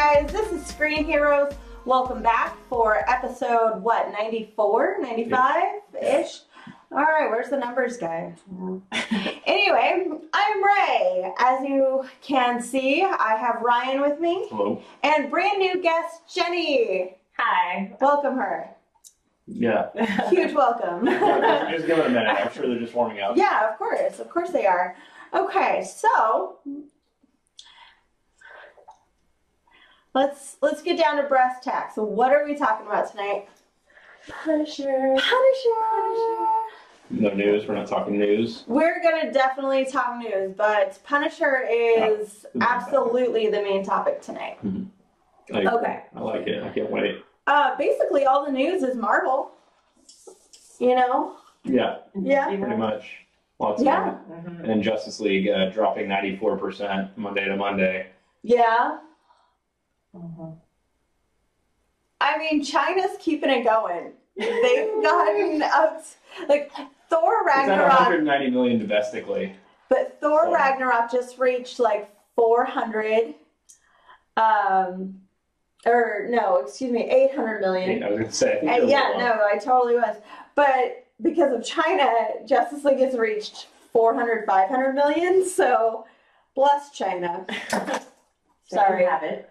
guys, this is Screen Heroes. Welcome back for episode, 94, 95-ish? Alright, where's the numbers guy? Anyway, I'm Ray. As you can see, I have Ryan with me. Hello. And brand new guest, Jenny. Hi. Welcome her. Yeah. Huge welcome. Just give it a minute. I'm sure they're just warming up. Yeah, of course. Of course they are. Okay, so let's get down to brass tacks. So what are we talking about tonight? Punisher. No news. We're not talking news. We're gonna definitely talk news, but Punisher is absolutely the main topic tonight. Okay. I like it. I can't wait. Basically all the news is Marvel. You know? Yeah. Yeah. Pretty much. Lots of it. And Justice League dropping 94% Monday to Monday. Yeah. I mean, China's keeping it going. They've gotten up, like, Thor It's at Ragnarok. 190 million domestically. But Thor Ragnarok just reached like 400, or no, excuse me, 800 million. I was going to say. And yeah, no, I totally was. But because of China, Justice League has reached 400, 500 million. So bless China. Sorry. Have it.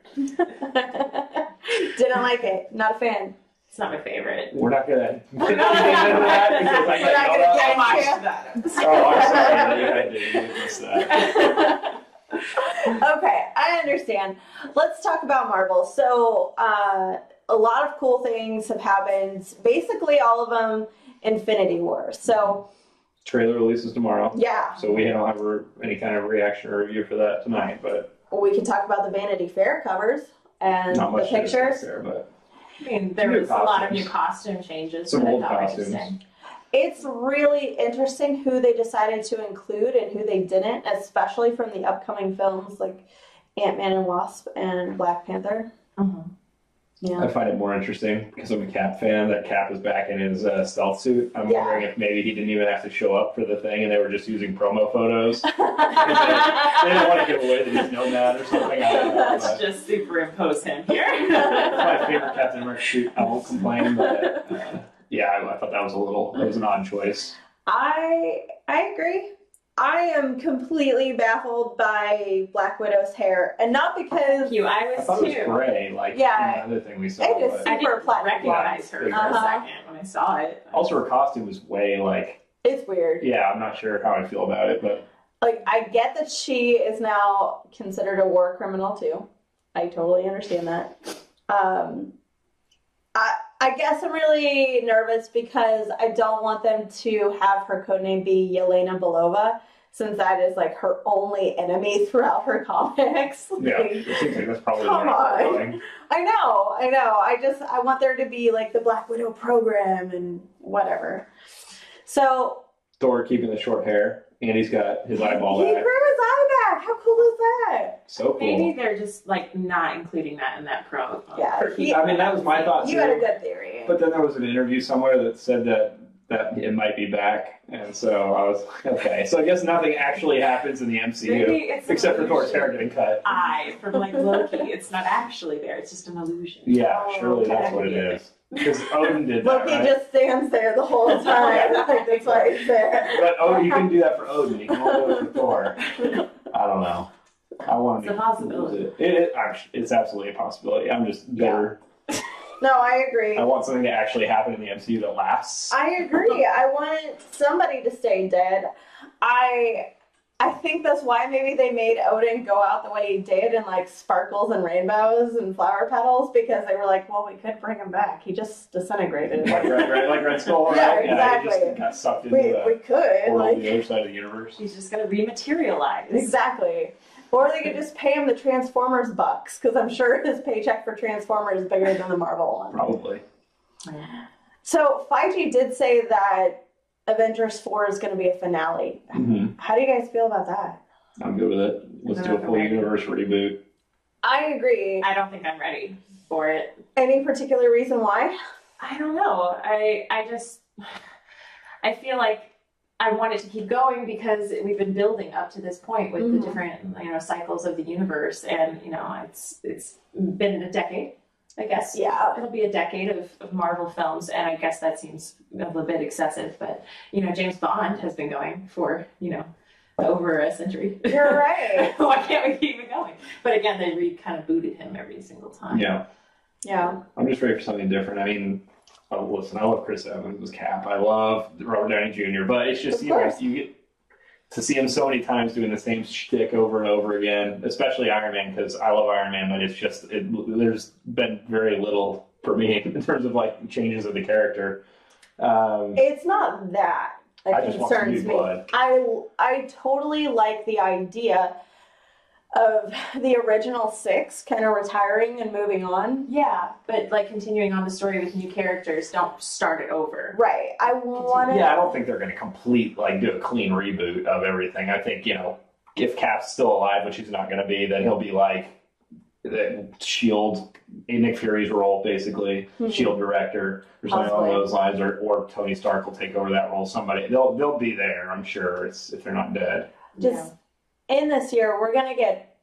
Didn't like it. Not a fan. It's not my favorite. We're not going to get into that because I We're not get gonna I get watched that. Oh, I'm sorry. I did miss that. Okay, I understand. Let's talk about Marvel. So, a lot of cool things have happened. Basically, all of them Infinity War. So, Trailer releases tomorrow. yeah. So we don't have any kind of reaction or review for that tonight, but We can talk about the Vanity Fair covers and not the much to discuss pictures. there, but I mean, there New was a lot of costumes. new costume changes. Some that I old thought were costumes. interesting. It's really interesting who they decided to include and who they didn't, especially from the upcoming films like Ant-Man and Wasp and Black Panther. Yeah. I find it more interesting because I'm a Cap fan that Cap is back in his stealth suit. I'm wondering if maybe he didn't even have to show up for the thing and they were just using promo photos. They didn't want to give away that he's Nomad or something. I don't know, Let's but just superimpose him here. it's my favorite Captain America suit. I won't complain, but yeah, I thought that was an odd choice. I agree. I am completely baffled by Black Widow's hair, and not because Thank you. I I was thought it was too. gray, like Yeah. the other thing we saw. It is but I super didn't platinum. recognize her for a second when I saw it. also, her costume was way like, it's weird. yeah, I'm not sure how I feel about it, but Like, I get that she is now considered a war criminal too. I totally understand that. I guess I'm really nervous because I don't want them to have her codename be Yelena Belova, since that is like her only enemy throughout her comics. yeah, Like, it seems like that's probably come where on. we're going. I know. I want there to be like the Black Widow program and whatever. So Thor keeping the short hair, and he's got his eyeball he grew back. his eye back. How cool is that? So cool. Maybe they're just like not including that in that promo. Yeah, For he- people. I mean, that was my thought You too. had a good theory. But then there was an interview somewhere that said that it might be back, and so I was like, okay. So I guess nothing actually happens in the MCU Maybe it's an except for Thor's hair illusion. getting cut. Eye from like Loki. It's not actually there. It's just an illusion. Yeah, Oh, surely that's okay. what it is. Because Odin did that, Loki right? just stands there the whole time. Like, that's why he's there. But you can do that for Odin. You can only do it for Thor. I don't know. I want It's to a possibility. It's absolutely a possibility. I'm just bitter. No, I agree. I want something to actually happen in the MCU that lasts. I agree. I want somebody to stay dead. I think that's why maybe they made Odin go out the way he did in like sparkles and rainbows and flower petals, because they were like, well, we could bring him back. He just disintegrated. like Red Skull, Yeah, right? exactly. Yeah, he just got sucked into we the could. portal Like, to the other side of the universe. He's just gonna rematerialize. exactly. Or they could just pay him the Transformers bucks, because I'm sure his paycheck for Transformers is bigger than the Marvel one. Probably. So 5G did say that Avengers 4 is going to be a finale. Mm-hmm. How do you guys feel about that? I'm good with it. Let's do a full universe reboot. I agree. I don't think I'm ready for it. Any particular reason why? I don't know. I feel like I wanted to keep going because we've been building up to this point with the different, cycles of the universe, and it's been a decade, I guess. Yeah. It'll be a decade of Marvel films, and I guess that seems a little bit excessive, but James Bond has been going for over a century. You're right. Why can't we keep it going? But again, they kind of booted him every single time. Yeah. Yeah. I'm just ready for something different. I mean, listen, I love Chris Evans as Cap. I love Robert Downey Jr., but it's just, you get to see him so many times doing the same shtick over and over again, especially Iron Man, because I love Iron Man, but it's just, there's been very little for me in terms of like changes of the character. It's not that I just want some new concerns me. blood. I totally like the idea of the original 6 kind of retiring and moving on. Yeah, but like continuing on the story with new characters, don't start it over. Right. I want to. Yeah, I don't think they're going to do a clean reboot of everything. I think, if Cap's still alive, which he's not going to be, then he'll be like the S.H.I.E.L.D., Nick Fury's role, basically, S.H.I.E.L.D. director, or something along those lines, or Tony Stark will take over that role. Somebody, they'll be there, I'm sure, if they're not dead. Just in this year, we're going to get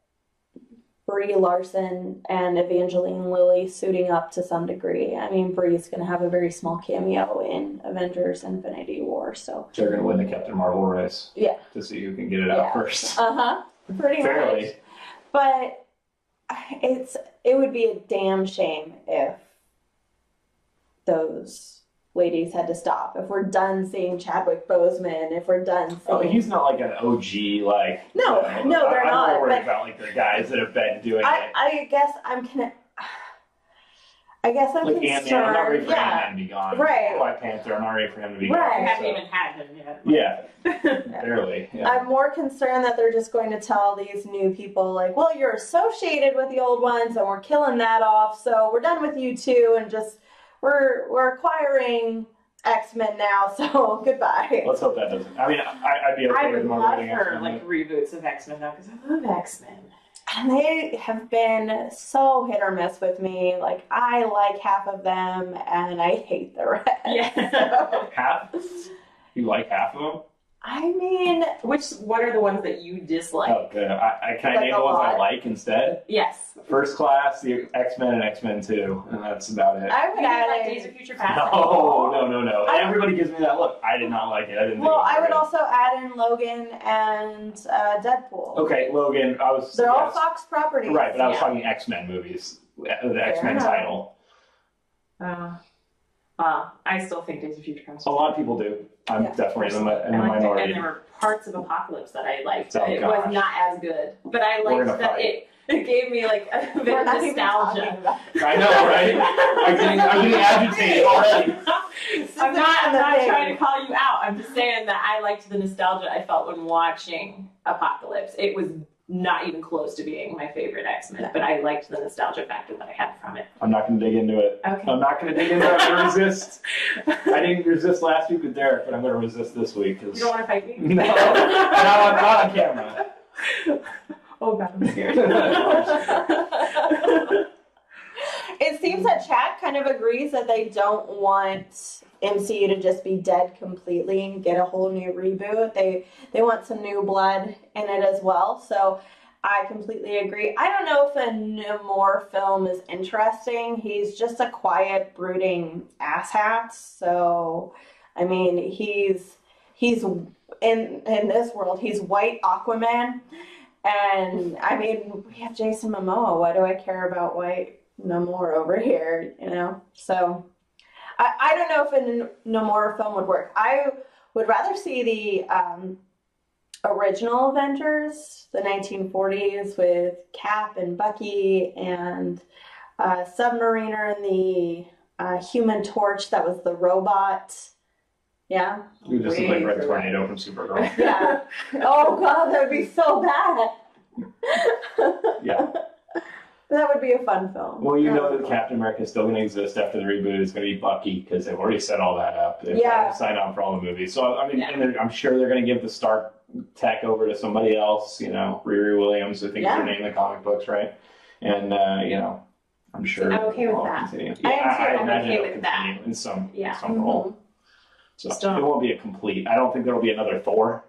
Brie Larson and Evangeline Lilly suiting up to some degree. I mean, Brie's going to have a very small cameo in Avengers Infinity War, so. They're going to win the Captain Marvel race. Yeah. To see who can get it out first. Pretty Fairly. much. But it would be a damn shame if those ladies had to stop. If we're done seeing Chadwick Boseman, if we're done seeing... Oh, he's not like an OG, like... No, they're not. I'm more worried about like the guys that have been doing it. I guess I'm like concerned. Ant-Man, I'm not ready for Ant-Man to be gone. Right. Black Panther, I'm not ready for him to be Right. gone. I haven't so. even had him yet. Yeah, barely. Yeah. I'm more concerned that they're just going to tell these new people, like, well, you're associated with the old ones, and we're killing that off, so we're done with you too, and just, we're acquiring X-Men now, so goodbye. Let's hope that doesn't. I mean, I'd be okay I with would more love writing for X-Men. like reboots of X-Men though, because I love X-Men. And they have been so hit or miss with me. Like, I like half of them, and I hate the rest. Yeah. So, Half? You like half of them? I mean... What are the ones that you dislike? Oh, good. Can I Like name a the ones I lot. like instead? Yes. First Class, the X-Men, and X-Men 2, and that's about it. I You would didn't add like in- Days of Future Past? No. Everybody gives me that look. I did not like it. I didn't think Well, it was I would good. also add in Logan and Deadpool. Okay, Logan, They're all Fox properties. Right, but I was Yeah. talking X-Men movies. The X-Men enough. title. I still think Days of Future Past. A lot of people do. I'm Yeah. definitely in the I liked it, minority. and there were parts of Apocalypse that I liked. Oh, it gosh. was not as good, but I We're liked gonna that fight. it gave me like a bit We're of not even talking nostalgia. about it. I know, right? I'm getting agitated already. I'm not the thing. trying to call you out. I'm just saying that I liked the nostalgia I felt when watching Apocalypse. It was not even close to being my favorite X-Men, but I liked the nostalgia factor that I had from it. I'm not going to dig into it. Okay. I'm not going to dig into it. I'm going to resist. I didn't resist last week with Derek, but I'm going to resist this week. You don't want to fight me? No, not on camera. Oh god, I'm scared. It seems that chat kind of agrees that they don't want MCU to just be dead completely and get a whole new reboot. They want some new blood in it as well. So I completely agree. I don't know if a Namor film is interesting. He's just a quiet, brooding asshat. So I mean, he's in this world, he's white Aquaman. And I mean, we have Jason Momoa. Why do I care about white Namor over here, So I don't know if a Namor film would work. I would rather see the original Avengers, the 1940s, with Cap and Bucky and Submariner and the Human Torch that was the robot. Yeah? You just look like Red Tornado from Supergirl. Yeah. Oh god, that would be so bad. Yeah. That would be a fun film. Well, you know that Captain America is still going to exist after the reboot. It's going to be Bucky because they've already set all that up. They've signed on for all the movies. So, I mean, and I'm sure they're going to give the Stark tech over to somebody else, Riri Williams, I think is her name in the comic books, right? And, I'm sure. I'm okay with it'll all that. continue. I am too. I I'm imagine okay it'll with that. continue in some Yeah. role. So Just it don't. won't be a complete. I don't think there'll be another Thor,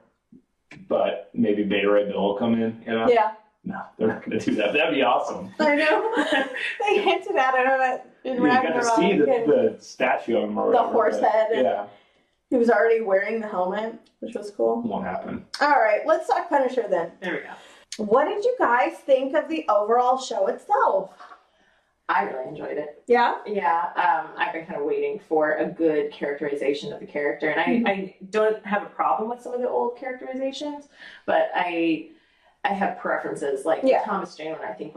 but maybe Beta Ray Bill will come in. You know? Yeah. No, they're not going to do that. That'd be awesome. I know. They hinted at it in You got to Ragnarok. see and the statue of him or the whatever, horse but, head. And Yeah, he was already wearing the helmet, which was cool. won't happen. All right, let's talk Punisher then. There we go. What did you guys think of the overall show itself? I really enjoyed it. Yeah? Yeah, I've been kind of waiting for a good characterization of the character, and I don't have a problem with some of the old characterizations, but I have preferences. Like Thomas Jane, I think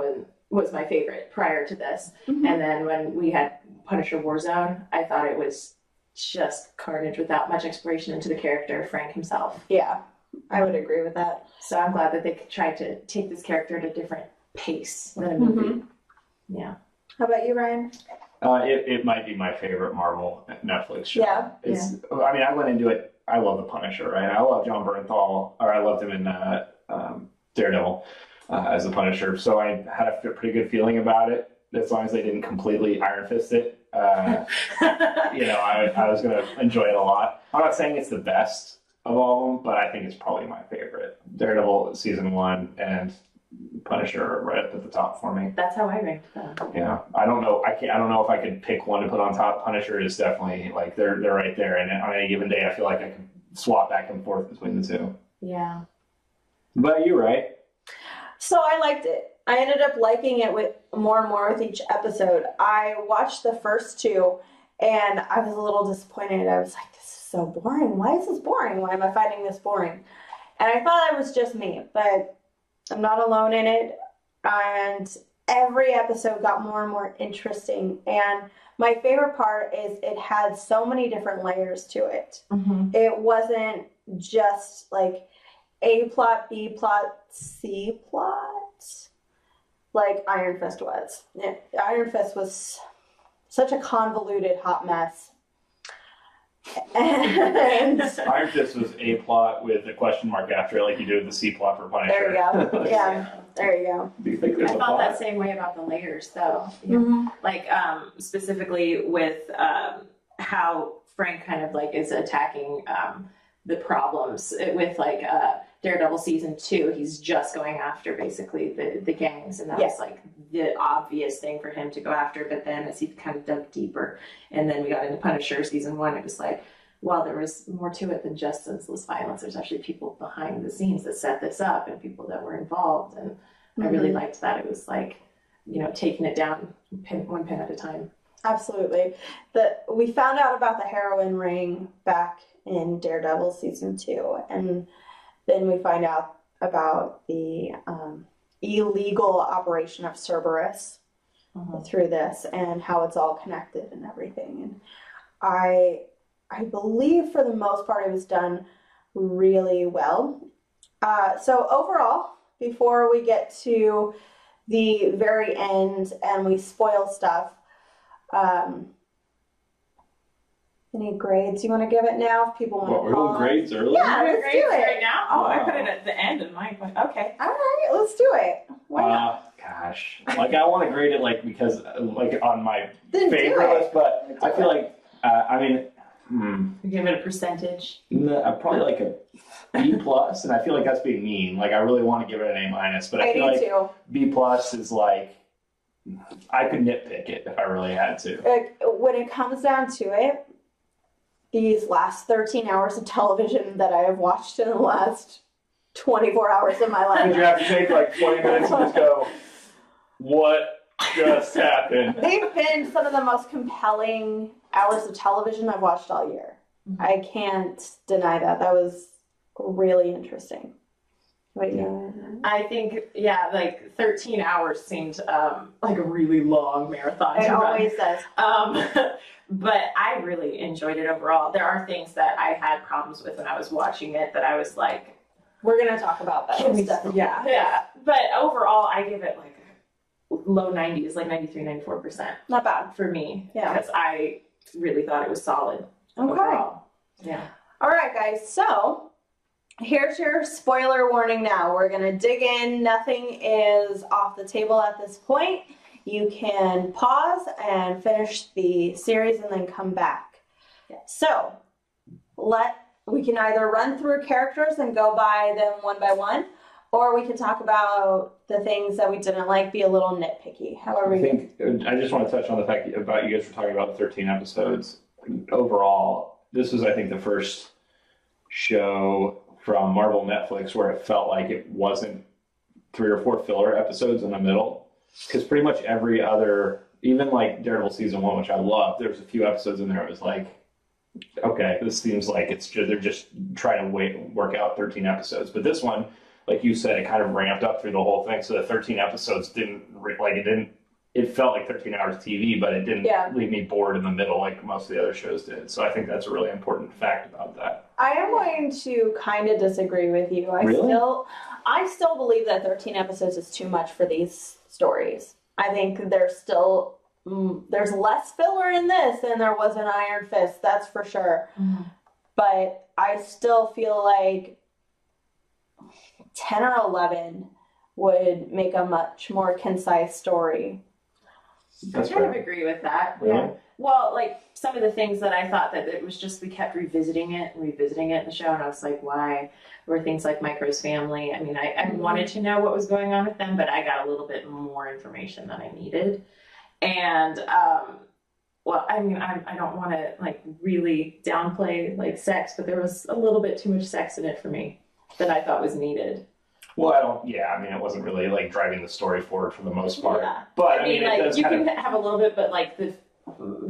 was my favorite prior to this, and then when we had Punisher Warzone, I thought it was just carnage without much exploration into the character, Frank himself. Yeah, I would agree with that. So I'm glad that they tried to take this character at a different pace than a movie. Yeah. How about you, Ryan? It might be my favorite Marvel Netflix show. Yeah. I mean, I went into it. I love the Punisher, right? I love John Bernthal, or I loved him in Daredevil as the Punisher. So I had a pretty good feeling about it. As long as they didn't completely Iron Fist it, I was going to enjoy it a lot. I'm not saying it's the best of all of them, but I think it's probably my favorite. Daredevil season 1 and Punisher are right up at the top for me. That's how I ranked them. Yeah, I don't know. I don't know if I could pick one to put on top. Punisher is definitely like they're right there, and on any given day, I feel like I can swap back and forth between the two. Yeah. But you're right. So I liked it. I ended up liking it with more and more with each episode. I watched the first 2, and I was a little disappointed. I was like, this is so boring. Why is this boring? Why am I finding this boring? And I thought it was just me, but I'm not alone in it. And every episode got more and more interesting. And my favorite part is it had so many different layers to it. It wasn't just like A plot, B plot, C plot, like Iron Fist was. Iron Fist was such a convoluted hot mess. And Iron Fist was A plot with a question mark after it, like you do with the C plot for Punisher. there you go. Yeah, there you go. Do you think there's I a felt plot? that same way about the layers, though. Like specifically with how Frank kind of like is attacking the problems with like Daredevil season 2. He's just going after basically the gangs, and that was like the obvious thing for him to go after. But then as he kind of dug deeper, and then we got into Punisher season 1, it was like, well, there was more to it than just senseless violence. There's actually people behind the scenes that set this up and people that were involved. And I really liked that. It was like, taking it down one pin at a time. Absolutely. We found out about the heroin ring back in Daredevil season 2, and then we find out about the illegal operation of Cerberus through this and how it's all connected and everything. And I believe for the most part it was done really well. So overall, before we get to the very end and we spoil stuff, any grades you want to give it now? If people want What, to we're doing grades early? Yeah, let's do it. right now. Oh, I Wow. put it at the end of mine. Okay. All right, let's do it. Why not? Gosh, like I want to grade it like because like on my Then do favorite it. list, but I feel like Give it a percentage. I'm probably like a B plus, and I feel like that's being mean. Like I really want to give it an A minus, but I I feel do like too. B plus is like I could nitpick it if I really had to. Like, when it comes down to it, these last 13 hours of television that I have watched in the last 24 hours of my Did life, you have to take like 20 minutes and just go, what just happened? they've been some of the most compelling hours of television I've watched all year. I can't deny that. That was really interesting. Wait, I think, like 13 hours seemed like a really long marathon. it to run. always does. But I really enjoyed it overall. There are things that I had problems with when I was watching it that I was like, We're going to talk about that. yeah. But overall, I give it like low 90s, like 93, 94% Not bad. for me. Yeah. Because I really thought it was solid overall. Yeah. All right, guys. So here's your spoiler warning now. We're going to dig in. Nothing is off the table at this point. You can pause and finish the series and then come back. So we can either run through characters and go by them one by one, or we can talk about the things that we didn't like, be a little nitpicky. However, I just want to touch on the fact about you guys were talking about the 13 episodes. Overall, this was, I think, the first show from Marvel Netflix where it felt like it wasn't 3 or 4 filler episodes in the middle. Because pretty much every other, even like Daredevil season 1, which I loved, there was a few episodes in there. It was like, okay, this seems like they're just trying to work out 13 episodes. But this one, like you said, it kind of ramped up through the whole thing. So the 13 episodes it felt like 13 hours of TV, but it didn't leave me bored in the middle like most of the other shows did. So I think that's a really important fact about that. I am going to kind of disagree with you. Really? I still believe that 13 episodes is too much for these stories. I think there's less filler in this than there was in Iron Fist, that's for sure. Mm-hmm. But I still feel like 10 or 11 would make a much more concise story. I kind of agree with that. Really? Yeah. Well, like some of the things that I thought that it was just we kept revisiting it in the show, and I was like, why? Were things like Micro's family. I mean, I wanted to know what was going on with them, but I got a little bit more information than I needed. And well, I mean, I don't want to like really downplay like sex, but there was a little bit too much sex in it for me that I thought was needed. Well, I mean, it wasn't really like driving the story forward for the most part. Yeah. But I mean, like you can have a little bit, but like do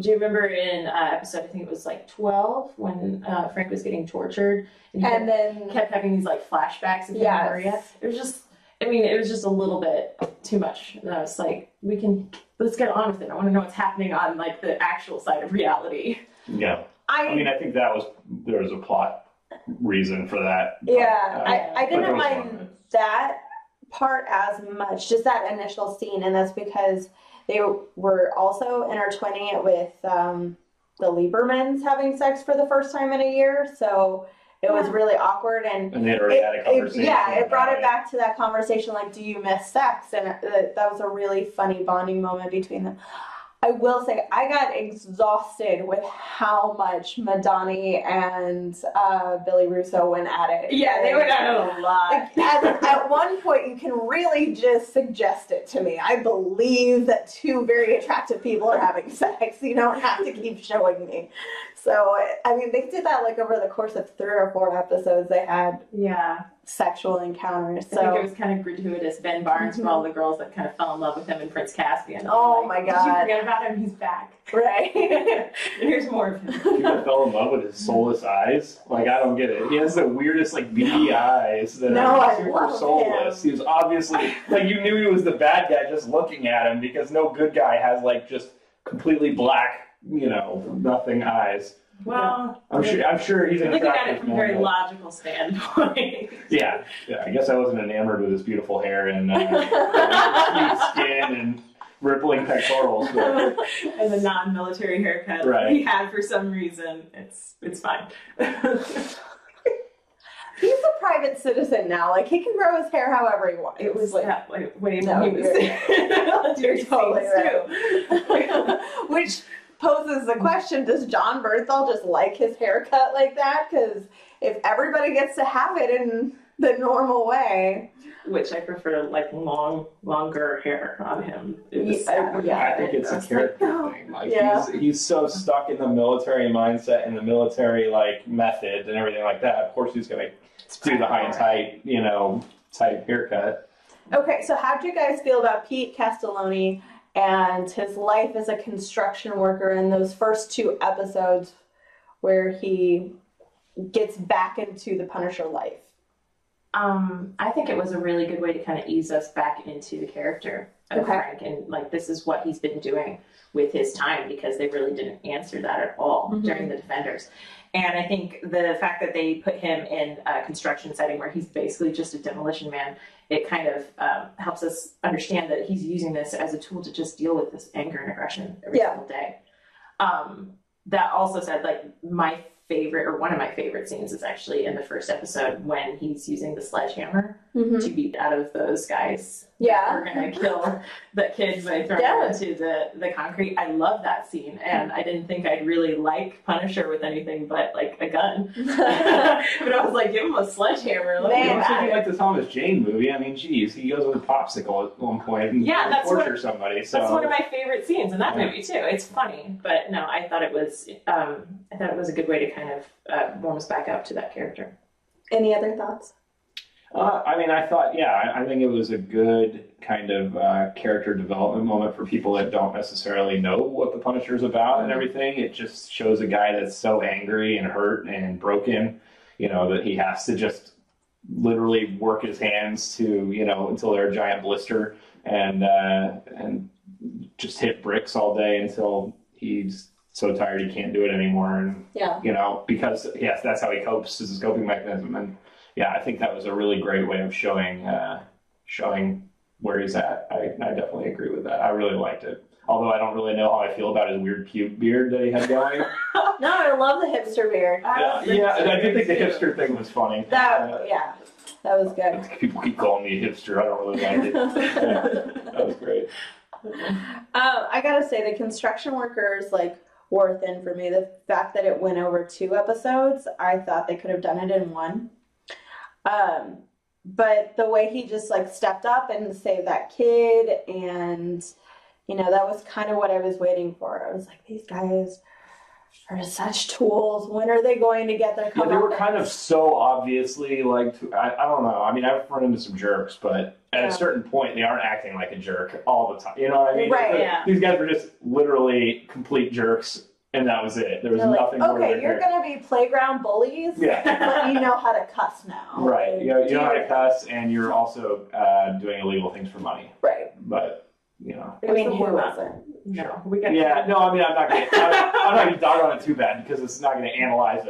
you remember in episode, I think it was like 12, when Frank was getting tortured and then kept having these like flashbacks of Maria? It was just, I mean, it was just a little bit too much. And I was like, let's get on with it. I want to know what's happening on like the actual side of reality. Yeah. I mean, I think there was a plot reason for that. Yeah, I didn't mind that part as much, just that initial scene, and that's because they were also intertwining it with the Liebermans having sex for the first time in a year, so it was really awkward, and they had already had a conversation. It brought it back to that conversation, like, do you miss sex? And that was a really funny bonding moment between them. I will say, I got exhausted with how much Madani and Billy Russo went at it. Yeah, they went at it a lot. Like, at one point, you can really just suggest it to me. I believe that 2 very attractive people are having sex. You don't have to keep showing me. So, I mean, they did that like over the course of 3 or 4 episodes. They had sexual encounters. So. I think it was kind of gratuitous. Ben Barnes from all the girls that kind of fell in love with him and Prince Caspian. Oh my God. Did you forget about him? He's back. Right. Here's more of him. People fell in love with his soulless eyes. Like, I don't get it. He has the weirdest, like, beady eyes that are super soulless. Him. He was obviously, like, you knew he was the bad guy just looking at him, because no good guy has, like, just completely black, nothing eyes. Well, I'm sure he's an looking at it from a very logical standpoint. Yeah. I guess I wasn't enamored with his beautiful hair and cute skin and rippling pectorals. But. And the non-military haircut he had for some reason. It's fine. He's a private citizen now. Like, he can grow his hair however he wants. It was like when he was you're totally right. Which poses the question, does John Bernthal just like his haircut like that? Because if everybody gets to have it in the normal way. Which I prefer, like, longer hair on him. I think it's a character thing. Like, he's so stuck in the military mindset and the military, like, method and everything like that. Of course he's going to do the high and tight, type haircut. Okay, so how do you guys feel about Pete Castelloni and his life as a construction worker in those first 2 episodes where he gets back into the Punisher life? I think it was a really good way to kind of ease us back into the character of Frank, and like this is what he's been doing with his time, because they really didn't answer that at all during the Defenders. And I think the fact that they put him in a construction setting where he's basically just a demolition man, it kind of helps us understand that he's using this as a tool to just deal with this anger and aggression every single day. That also said, like, my favorite, or one of my favorite scenes, is actually in the first episode when he's using the sledgehammer to beat out of those guys' Yeah. We're gonna kill the kid by throwing him into the concrete. I love that scene, and I didn't think I'd really like Punisher with anything but like a gun. But I was like, give him a sledgehammer. Man, it should be like the Thomas Jane movie. I mean, geez, he goes with a popsicle at one point and tortures somebody. So that's one of my favorite scenes in that movie too. It's funny, but no, I thought it was a good way to kind of warm us back up to that character. Any other thoughts? I mean, I thought, I think it was a good kind of character development moment for people that don't necessarily know what the Punisher's about and everything. It just shows a guy that's so angry and hurt and broken, that he has to just literally work his hands to, until they're a giant blister and just hit bricks all day until he's so tired he can't do it anymore. And, because, that's how he copes, is his coping mechanism. And, I think that was a really great way of showing where he's at. I definitely agree with that. I really liked it. Although I don't really know how I feel about his weird pube beard that he had going. No, I love the hipster beard. I do think the hipster thing was funny. That was good. People keep calling me a hipster. I don't really like it. That was great. I gotta say, the construction workers wore thin for me. The fact that it went over 2 episodes, I thought they could have done it in 1. But the way he just stepped up and saved that kid, and that was kind of what I was waiting for. I was like, these guys are such tools. When are they going to get their comeuppance? They were kind of so obviously I don't know. I mean, I've run into some jerks, but at a certain point, they aren't acting like a jerk all the time. You know what I mean? Right. These guys were just literally complete jerks. And that was it. There was nothing more. Okay, you're going to be playground bullies, but you know how to cuss now. Right. You know how to cuss, and you're also doing illegal things for money. Right. But, I mean, who wasn't? No. I'm not going to dog on it too bad, because it's not going to analyze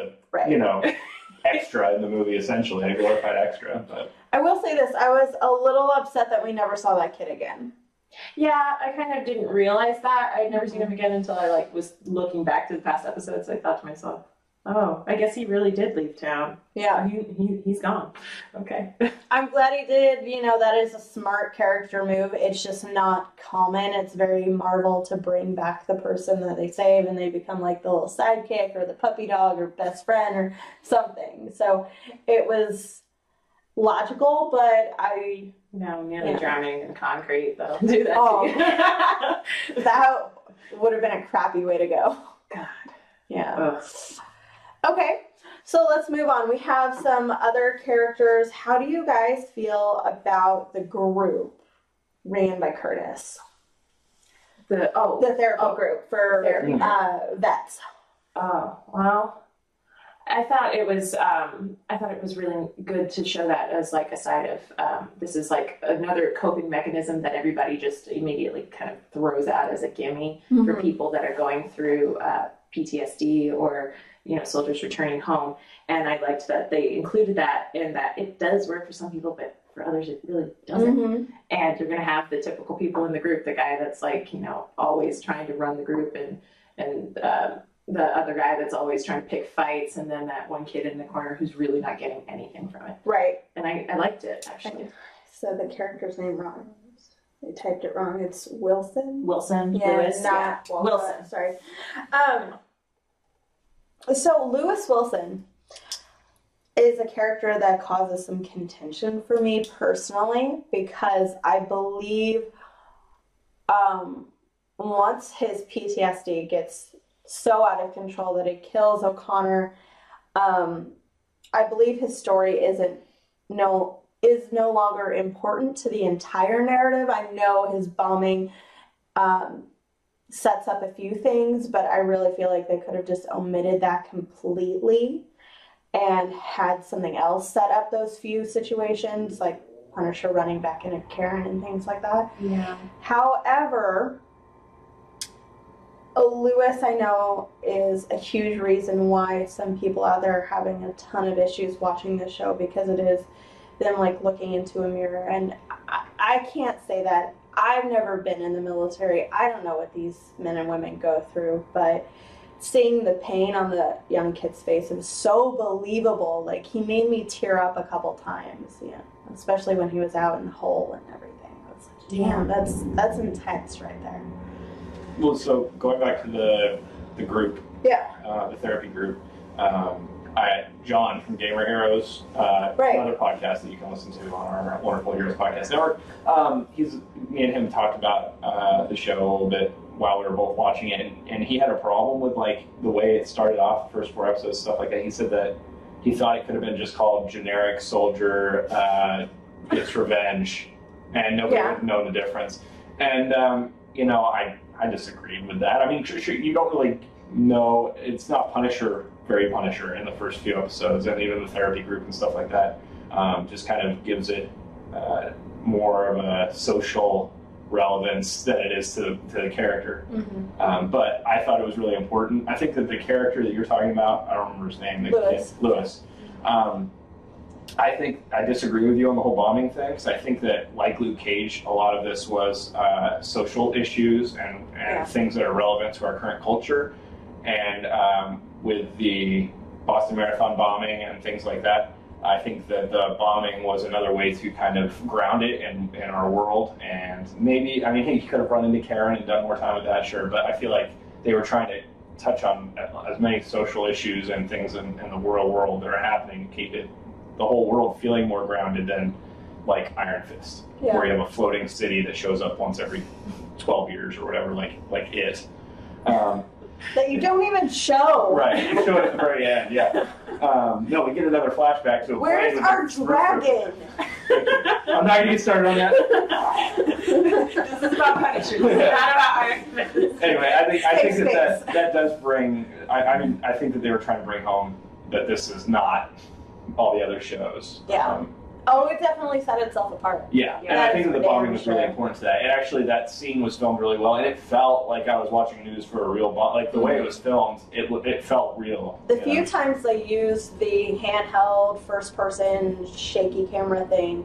extra in the movie, essentially, a glorified extra. But I will say this. I was a little upset that we never saw that kid again. Yeah, I kind of didn't realize that. I'd never seen him again until I was looking back to the past episodes. I thought to myself, oh, I guess he really did leave town. Yeah. He's gone. Okay. I'm glad he did. That is a smart character move. It's just not common. It's very Marvel to bring back the person that they save and they become the little sidekick or the puppy dog or best friend or something. So it was logical, but No, nearly drowning in concrete. That'll do that to you. That would have been a crappy way to go. God. Yeah. Ugh. Okay, so let's move on. We have some other characters. How do you guys feel about the group ran by Curtis? The therapy group for vets. Oh, well, I thought it was really good to show that as a side of this is another coping mechanism that everybody just immediately kind of throws out as a gimme for people that are going through PTSD or soldiers returning home. And I liked that they included that, in that it does work for some people, but for others it really doesn't. And you're going to have the typical people in the group, the guy that's always trying to run the group, and the other guy that's always trying to pick fights, and then that one kid in the corner who's really not getting anything from it. Right. And I liked it, actually. So the character's name wrong. They typed it wrong. It's Wilson. Yeah, Lewis. Not Wilson. Sorry. So Lewis Wilson is a character that causes some contention for me personally, because I believe once his PTSD gets so out of control that it kills O'Connor, I believe his story is no longer important to the entire narrative. I know his bombing sets up a few things, but I really feel like they could have just omitted that completely and had something else set up those few situations, like Punisher running back into Karen and things like that. Yeah. However, Lewis, I know, is a huge reason why some people out there are having a ton of issues watching this show, because it is them looking into a mirror. And I can't say that. I've never been in the military. I don't know what these men and women go through, but seeing the pain on the young kid's face is so believable. He made me tear up a couple times, especially when he was out in the hole and everything. It's Damn, that's intense right there. Well, so going back to the group, the therapy group, John from Gamer Heroes, another podcast that you can listen to on our Wonderful Heroes Podcast Network. Me and him talked about the show a little bit while we were both watching it, and he had a problem with like the way it started off, the first 4 episodes, stuff like that. He said that he thought it could have been just called Generic Soldier Gets Revenge, and nobody would have known the difference. And I disagreed with that. I mean, you don't really know. It's not very Punisher in the first few episodes, and even the therapy group and stuff like that. Just kind of gives it more of a social relevance than it is to the character. Mm-hmm. But I thought it was really important. I think that the character that you're talking about, I don't remember his name, Lewis. I think I disagree with you on the whole bombing thing, because I think that, like Luke Cage, a lot of this was social issues and things that are relevant to our current culture. And with the Boston Marathon bombing and things like that, I think that the bombing was another way to kind of ground it in our world. And maybe, I mean, he could have run into Karen and done more time with that, sure, but I feel like they were trying to touch on as many social issues and things in the world that are happening, keep the whole world feeling more grounded than like Iron Fist, where you have a floating city that shows up once every 12 years or whatever, like it. That you don't even show. Right, you show it at the very end, yeah. No, we get another flashback to a Where's our dragon? I'm not going to get started on that. This is about Punisher. This is not about Iron Fist. Anyway, I think that does bring, I think that they were trying to bring home that this is not all the other shows. Yeah. It definitely set itself apart. Yeah, and I think that the bombing was really important to that. And actually, that scene was filmed really well, and it felt like I was watching news for a real bomb. Like, the way it was filmed, it felt real. The few times they used the handheld, first-person, shaky camera thing,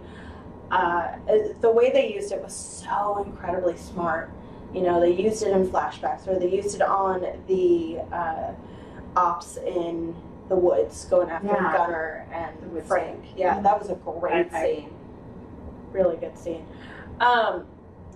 the way they used it was so incredibly smart. You know, they used it in flashbacks, or they used it on the ops in the woods going after Gunner and Frank. Yeah, that was a great scene. Really good scene.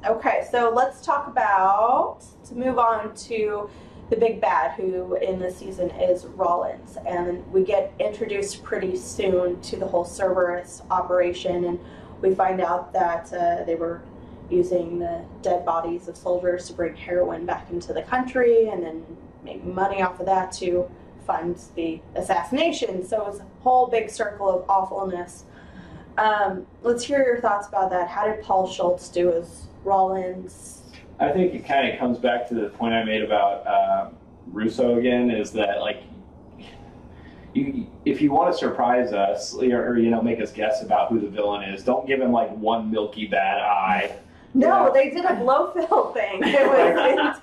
Okay, so let's talk about, to move on to the big bad, who in this season is Rollins. And we get introduced pretty soon to the whole Cerberus operation, and we find out that they were using the dead bodies of soldiers to bring heroin back into the country and then make money off of that to fund the assassination. So it was a whole big circle of awfulness. Let's hear your thoughts about that. How did Paul Schultz do as Rollins? I think it kind of comes back to the point I made about Russo again, is that, like, if you want to surprise us or make us guess about who the villain is, don't give him like one milky bad eye. No, they did a blow-fill thing. It was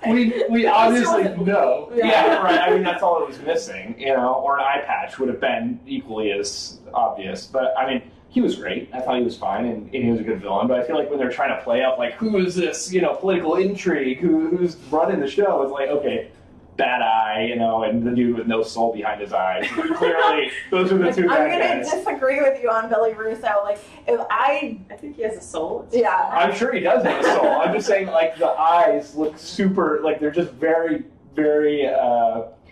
we obviously know. Yeah, right. I mean, that's all it was missing, or an eye patch would have been equally as obvious. But, I mean, he was great. I thought he was fine, and he was a good villain. But I feel like when they're trying to play up, like, who is this, political intrigue, who's running the show, it's like, okay, bad eye, and the dude with no soul behind his eyes. Clearly, those are the two bad guys. I'm going to disagree with you on Billy Russo. Like, I think he has a soul. Yeah. I'm sure he does have a soul. I'm just saying, like, the eyes look super, like, they're just very, very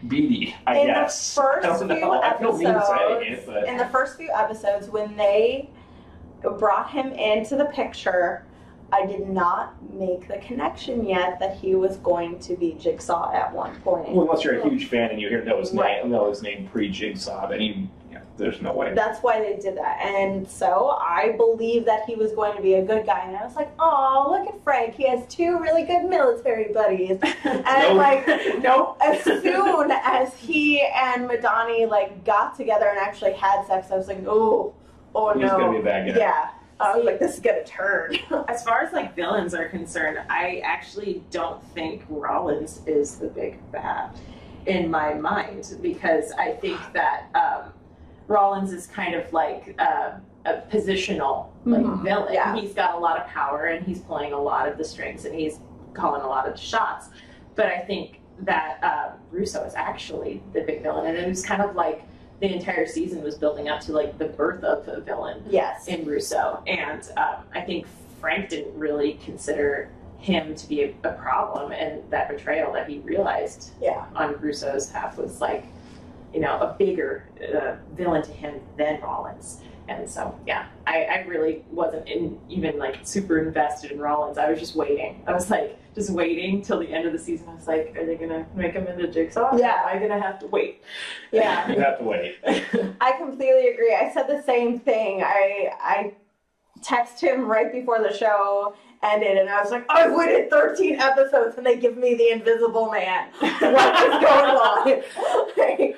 beady, I guess. In the first few episodes, when they brought him into the picture, I did not make the connection yet that he was going to be Jigsaw at one point. Well, unless you're a huge fan and you hear Noah's name pre-Jigsaw, then there's no way. That's why they did that. And so I believe that he was going to be a good guy. And I was like, oh, look at Frank. He has two really good military buddies. And as soon as he and Madani got together and actually had sex, I was like, oh no. He's going to be a bad guy. Yeah. I was like, this is going to turn. As far as villains are concerned, I actually don't think Rollins is the big bad in my mind, because I think that Rollins is kind of like a positional villain. Yeah. He's got a lot of power and he's pulling a lot of the strings and he's calling a lot of the shots. But I think that Russo is actually the big villain, and it was kind of like the entire season was building up to the birth of a villain in Russo. And I think Frank didn't really consider him to be a problem, and that betrayal that he realized on Russo's half was like, you know, a bigger villain to him than Rollins. And so, I really wasn't even like super invested in Rollins. I was just waiting. I was like, just waiting till the end of the season. I was like, are they going to make him into Jigsaw? Yeah. Am I going to have to wait? Yeah. You have to wait. I completely agree. I said the same thing. I texted him right before the show ended, and I was like, I've waited 13 episodes, and they give me the Invisible Man. What is going on? Like,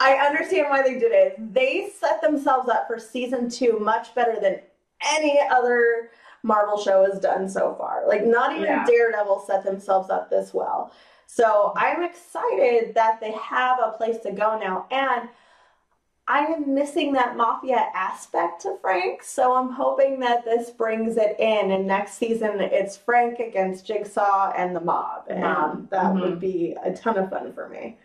I understand why they did it. They set themselves up for season 2 much better than any other Marvel show has done so far. Like, not even Daredevil set themselves up this well. So I'm excited that they have a place to go now. And I am missing that mafia aspect to Frank. So I'm hoping that this brings it in. And next season, it's Frank against Jigsaw and the mob. And that would be a ton of fun for me.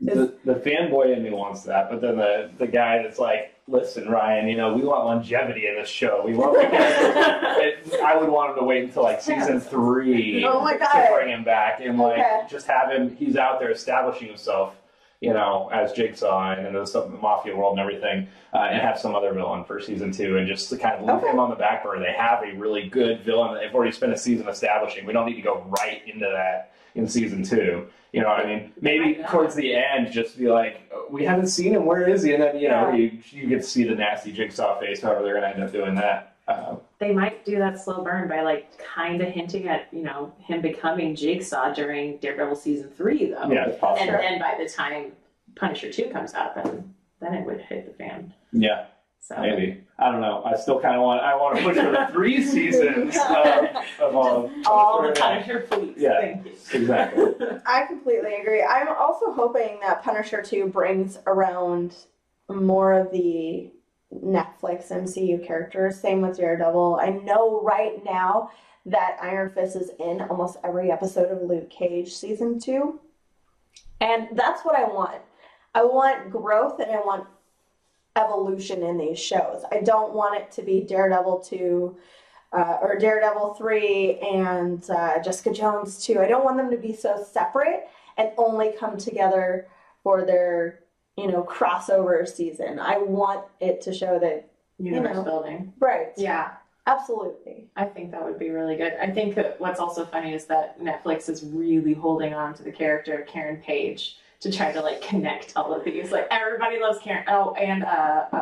The fanboy in me wants that, but then the guy that's like, listen, Ryan, you know, we want longevity in this show. We want I would want him to wait until like season 3 to bring him back and like just have him. He's out there establishing himself, you know, as Jigsaw and in the mafia world and everything, and have some other villain for season 2 and just to kind of leave him on the back burner. They have a really good villain that they've already spent a season establishing. We don't need to go right into that in season 2. You know what I mean? Maybe towards the end, just be like, we haven't seen him. Where is he? And then, you know, you get to see the nasty Jigsaw face, however they're going to end up doing that. They might do that slow burn by, like, kind of hinting at, you know, him becoming Jigsaw during Daredevil season 3, though. Yeah, it's possible. And then by the time Punisher 2 comes out, then it would hit the fan. Yeah. So. Maybe. I don't know. I still kind of want to push for the 3 seasons of all the Punisher, please. Yeah, thank you. Exactly. I completely agree. I'm also hoping that Punisher 2 brings around more of the Netflix MCU characters. Same with Daredevil. I know right now that Iron Fist is in almost every episode of Luke Cage season 2. And that's what I want. I want growth and I want evolution in these shows. I don't want it to be Daredevil 2 or Daredevil 3 and Jessica Jones 2. I don't want them to be so separate and only come together for their, you know, crossover season. I want it to show that universe building. Right. Yeah. Absolutely. I think that would be really good. I think that what's also funny is that Netflix is really holding on to the character of Karen Page to try to like connect all of these. Like everybody loves Karen. Oh, and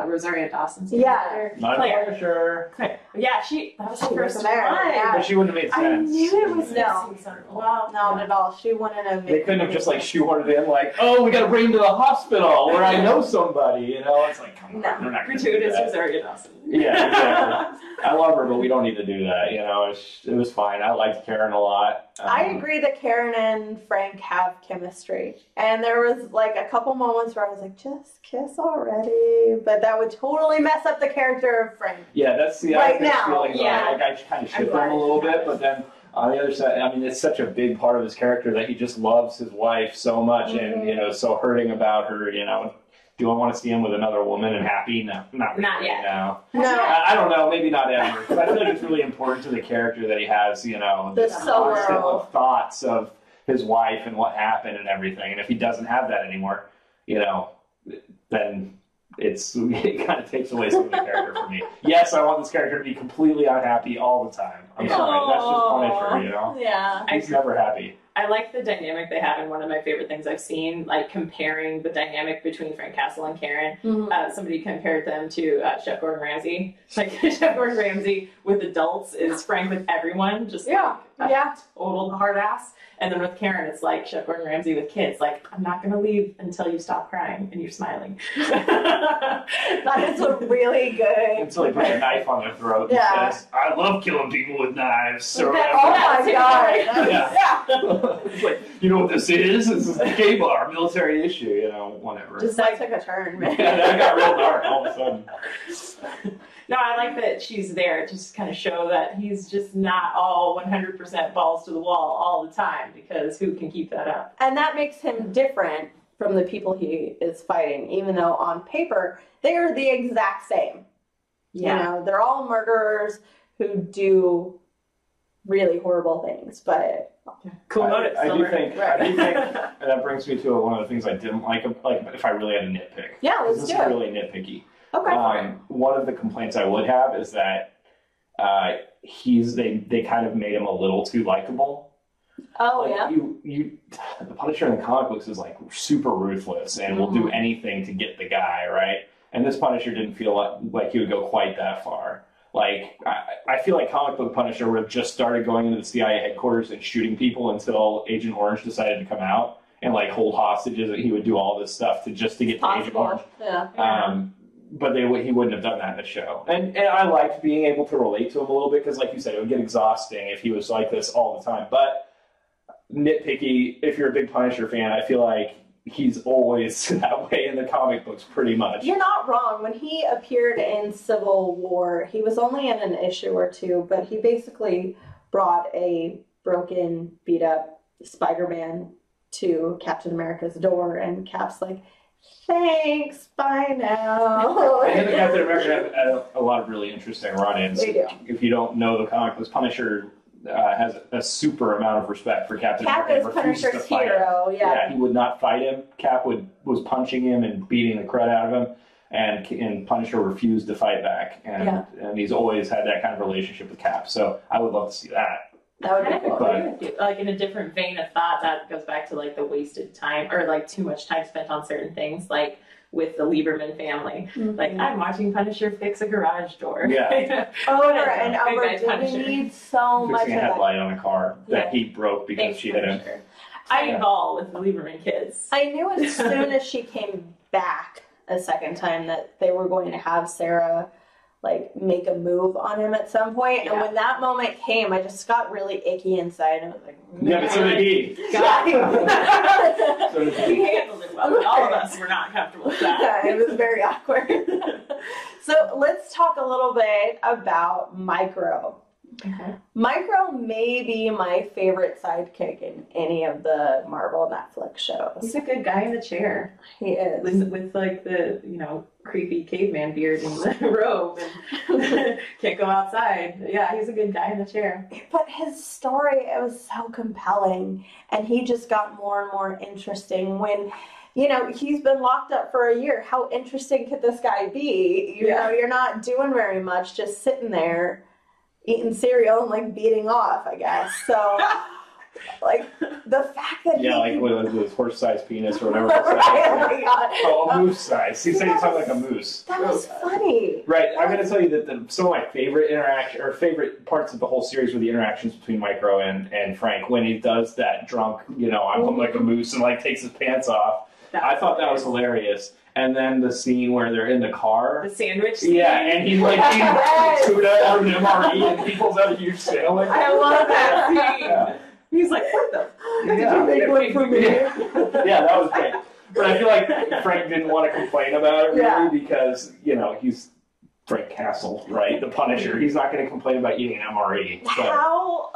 Rosario Dawson's character. Not Claire. sure. Claire. Yeah, that was the first one. Yeah. But she wouldn't have made sense. I knew it was No. Well, Not at all. She wouldn't have. They couldn't have just like shoehorned it in like, oh, we got to bring him to the hospital where I know somebody. You know, it's like, come on, they're not going to do gratuitous that. Rosario Dawson. Yeah, exactly. I love her, but we don't need to do that. You know, it was fine. I liked Karen a lot. I agree that Karen and Frank have chemistry. And there was like a couple moments where I was like, just kiss already. But that would totally mess up the character of Frank. Yeah, that's the right other now. feeling. Yeah. Like I kind of ship him a little bit, but then on the other side, I mean, it's such a big part of his character that he just loves his wife so much and, you know, so hurting about her, you know. Do I want to see him with another woman and happy? No, not yet. No. I don't know. Maybe not ever. Because I feel like it's really important to the character that he has, you know, this constant thoughts of his wife and what happened and everything. And if he doesn't have that anymore, you know, then it kind of takes away some of the character for me. Yes, I want this character to be completely unhappy all the time. I'm sorry. That's just Punisher, you know? Yeah. He's never happy. I like the dynamic they have, and one of my favorite things I've seen, like comparing the dynamic between Frank Castle and Karen. Somebody compared them to Chef Gordon Ramsay. Like Chef Gordon Ramsay with adults is Frank with everyone, just total hard ass. And then with Karen, it's like Chef Gordon Ramsay with kids. Like, I'm not going to leave until you stop crying and you're smiling. That is a really good. Until he puts a knife on their throat and says, I love killing people with knives. Or oh my God. It's like, you know what this is? This is the gay bar, military issue, you know, whatever. Just like took a turn, man. Yeah, that got real dark all of a sudden. No, I like that she's there to just kind of show that he's just not all 100% balls to the wall all the time, because who can keep that up? And that makes him different from the people he is fighting, even though on paper they are the exact same. Yeah. You know, they're all murderers. who do really horrible things, but cool motive. I do think, and that brings me to one of the things I didn't like if I really had a nitpick. Yeah, let's this do is it. really nitpicky. Okay. One of the complaints I would have is that they kind of made him a little too likable. Oh, like, yeah. The Punisher in the comic books is like super ruthless and will do anything to get the guy, right? And this Punisher didn't feel like he would go quite that far. Like, I feel like comic book Punisher would have just started going into the CIA headquarters and shooting people until Agent Orange decided to come out and like hold hostages, and he would do all this stuff to get to Agent Orange. Yeah. But he wouldn't have done that in the show. And I liked being able to relate to him a little bit because, like you said, it would get exhausting if he was like this all the time. But nitpicky, if you're a big Punisher fan, I feel like he's always that way in the comic books pretty much. You're not wrong. When he appeared in Civil War, he was only in an issue or two, but he basically brought a broken, beat-up Spider-Man to Captain America's door, and Cap's like, thanks, bye now. I think Captain America had a lot of really interesting run-ins. They do. If you don't know the comic books, Punisher has a super amount of respect for Captain America. Cap is Punisher's hero, Yeah, he would not fight him. Cap was punching him and beating the crud out of him, and Punisher refused to fight back. And he's always had that kind of relationship with Cap. So I would love to see that. That would be cool. Like in a different vein of thought, that goes back to like the wasted time or like too much time spent on certain things, like with the Lieberman family. Like, I'm watching Punisher fix a garage door. Yeah. Over and over. Do we need so much of Fixing a headlight on a car that he broke because she hit him. I ball with the Lieberman kids. I knew as soon as she came back a second time that they were going to have Sarah like make a move on him at some point. And when that moment came, I just got really icky inside. And I was like, yeah, but so did he. So did he. He handled it well. All of us were not comfortable with that. Yeah, it was very awkward. So let's talk a little bit about Micro. Okay. Micro may be my favorite sidekick in any of the Marvel Netflix shows. He's a good guy in the chair. He is. With like the, creepy caveman beard and the robe and can't go outside. Yeah, he's a good guy in the chair. But his story, it was so compelling, and he just got more and more interesting when, he's been locked up for a year. How interesting could this guy be? You know, you're not doing very much, just sitting there eating cereal and like beating off, I guess. So like the fact that like with his horse-sized penis or whatever. A moose-sized. He said he sounded like a moose. That was funny. Right. I'm going to tell you that some of my favorite favorite parts of the whole series were the interactions between Micro and Frank when he does that drunk, I'm like a moose and like takes his pants off. I thought that was hilarious. And then the scene where they're in the car. The sandwich scene? Yeah, and he's like eating tuna out of an MRE and he pulls out a huge sandwich. I love that scene. Yeah. He's like, what the? Did you make one for me? Yeah, that was great. But I feel like Frank didn't want to complain about it really because, he's Frank Castle, right? The Punisher. He's not going to complain about eating an MRE. But. How,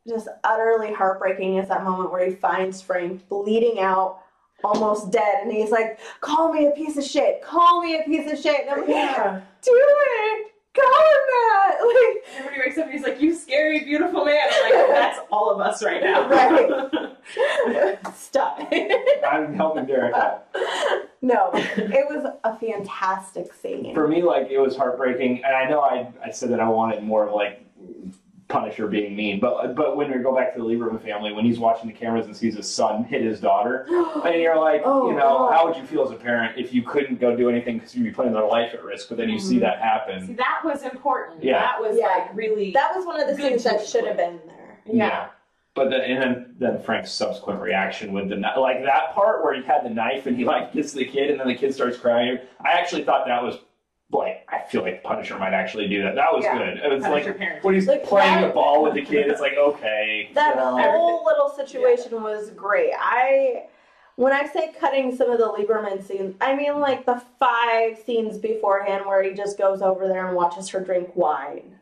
just utterly heartbreaking is that moment where he finds Frank bleeding out, almost dead, and he's like, call me a piece of shit, call me a piece of shit. And I'm like, do it, call him that. And when he wakes up, he's like, you scary, beautiful man. I'm like, that's all of us right now. Right. Stop. I'm helping Derek out. No, it was a fantastic scene. For me, it was heartbreaking, and I know I said that I wanted more of Punisher being mean, but when we go back to the Lieberman family, when he's watching the cameras and sees his son hit his daughter, and you're like, how would you feel as a parent if you couldn't go do anything because you'd be putting their life at risk, but then you see that happen? See, that was important. Yeah. That was really. That was one of the things that should have been there. Yeah. But then Frank's subsequent reaction with the that part where he had the knife and he gets the kid and then the kid starts crying. I actually thought that was. I feel like Punisher might actually do that. That was good. It was when he's playing the ball with the kid, it's okay. That whole little situation was great. When I say cutting some of the Lieberman scenes, I mean the 5 scenes beforehand where he just goes over there and watches her drink wine.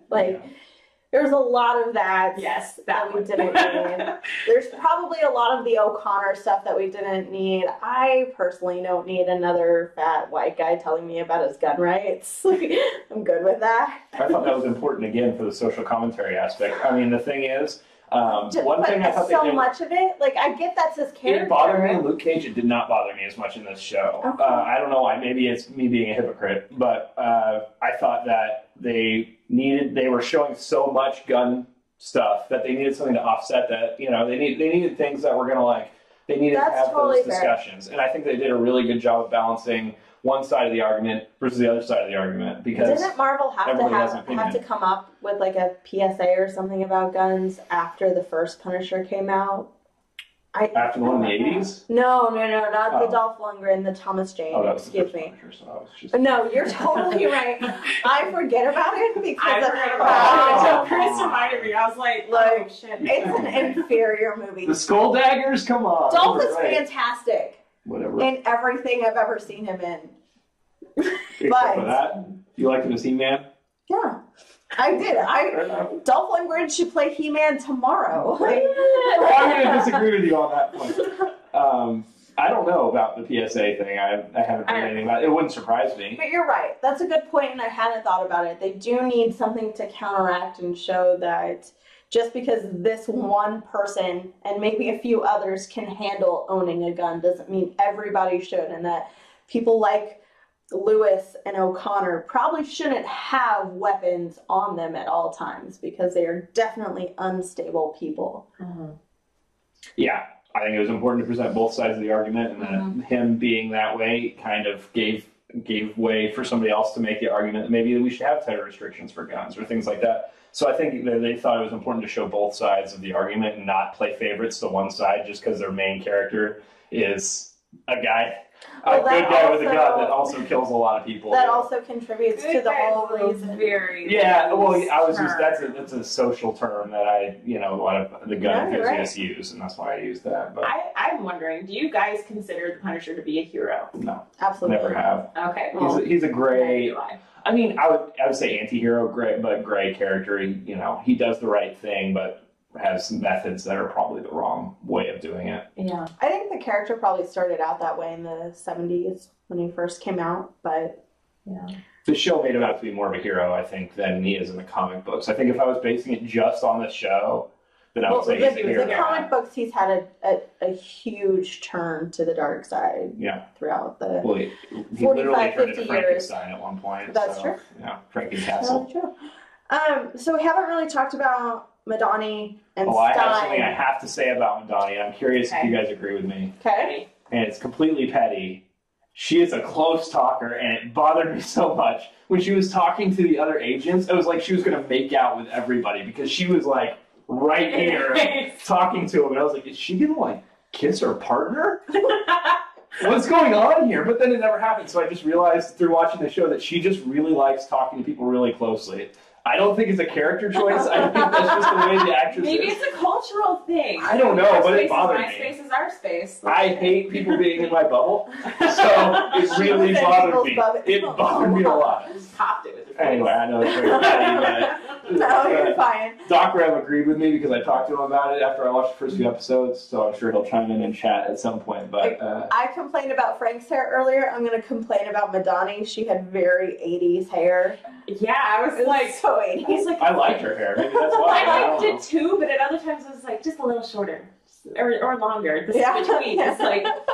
There's a lot of that. Yes, that we didn't need. There's probably a lot of the O'Connor stuff that we didn't need. I personally don't need another fat white guy telling me about his gun rights. I'm good with that. I thought that was important again for the social commentary aspect. I mean, the thing is, one thing I thought so they did, much of it, like I get that's his character. it bothered me in Luke Cage. It did not bother me as much in this show. Okay. I don't know why. Maybe it's me being a hypocrite, but I thought that they were showing so much gun stuff that they needed something to offset that. You know, they needed things that were gonna they needed to have totally those discussions, fair. and I think they did a really good job of balancing one side of the argument versus the other side of the argument, because didn't Marvel have everybody has an to opinion. come up with like a PSA or something about guns after the first Punisher came out? After the one in the 80s? No, not the Dolph Lundgren, the Thomas Jane. Oh, that was Excuse the me. first Punisher, so I was just... No, you're totally right. I forget about it because I of forgot how about it until Chris reminded me. I was like, oh, shit. it's an inferior movie. The Skull Daggers? Come on. Dolph is Right. fantastic Whatever. in everything I've ever seen him in. Except for that, you liked him as He-Man? Yeah, I did. Fair enough. Dolph Lundgren should play He-Man tomorrow. I'm going to disagree with you on that point. I don't know about the PSA thing. I haven't heard anything about it. It wouldn't surprise me. But you're right. That's a good point, and I hadn't thought about it. They do need something to counteract and show that just because this one person and maybe a few others can handle owning a gun doesn't mean everybody should, and that people like Lewis and O'Connor probably shouldn't have weapons on them at all times because they are definitely unstable people. Mm-hmm. Yeah. I think it was important to present both sides of the argument, and that him being that way kind of gave way for somebody else to make the argument that maybe we should have tighter restrictions for guns or things like that. So I think that they thought it was important to show both sides of the argument and not play favorites to one side just because their main character is a guy, a good guy with a gun that also kills a lot of people. That also contributes to the whole reason. Yeah, well, I was just that's a social term that a lot of the gun enthusiasts use, and that's why I used that. But I'm wondering, do you guys consider the Punisher to be a hero? No, absolutely never have. Okay, well, he's a gray. I mean, I would say anti-hero, gray character. He does the right thing, but has methods that are probably the wrong way of doing it. Yeah. I think the character probably started out that way in the 70s when he first came out, but yeah. The show made him out to be more of a hero, I think, than he is in the comic books. I think if I was basing it just on the show, then I would say he's a hero. The comic books, he's had a huge turn to the dark side throughout the 45, 50 years. Frankenstein at one point. That's true. Yeah, Frankencastle. That's true. So we haven't really talked about Madani and Stein. I have something I have to say about Madani. I'm curious if you guys agree with me. Okay. And it's completely petty. She is a close talker, and it bothered me so much. When she was talking to the other agents, it was like she was going to make out with everybody because she was like right here talking to him. And I was like, is she going to like kiss her partner? What's going on here? But then it never happened. So I just realized through watching the show that she just really likes talking to people really closely. I don't think it's a character choice. I think that's just the way the actress Maybe is. it's a cultural thing. I don't know, but it bothered me. My space is our space. I hate people being in my bubble, so it really bothered me. It bothered me a lot. Just popped it with your face. Anyway, I know it's very petty, but No, you're fine. Doc Rev agreed with me because I talked to him about it after I watched the first few episodes, so I'm sure he'll chime in and chat at some point. But I complained about Frank's hair earlier. I'm going to complain about Madani. She had very 80s hair. Yeah, I was like, so 80s. I liked her hair. Maybe that's why. I liked it too, but at other times I was like, just a little shorter or longer. This between. It's like a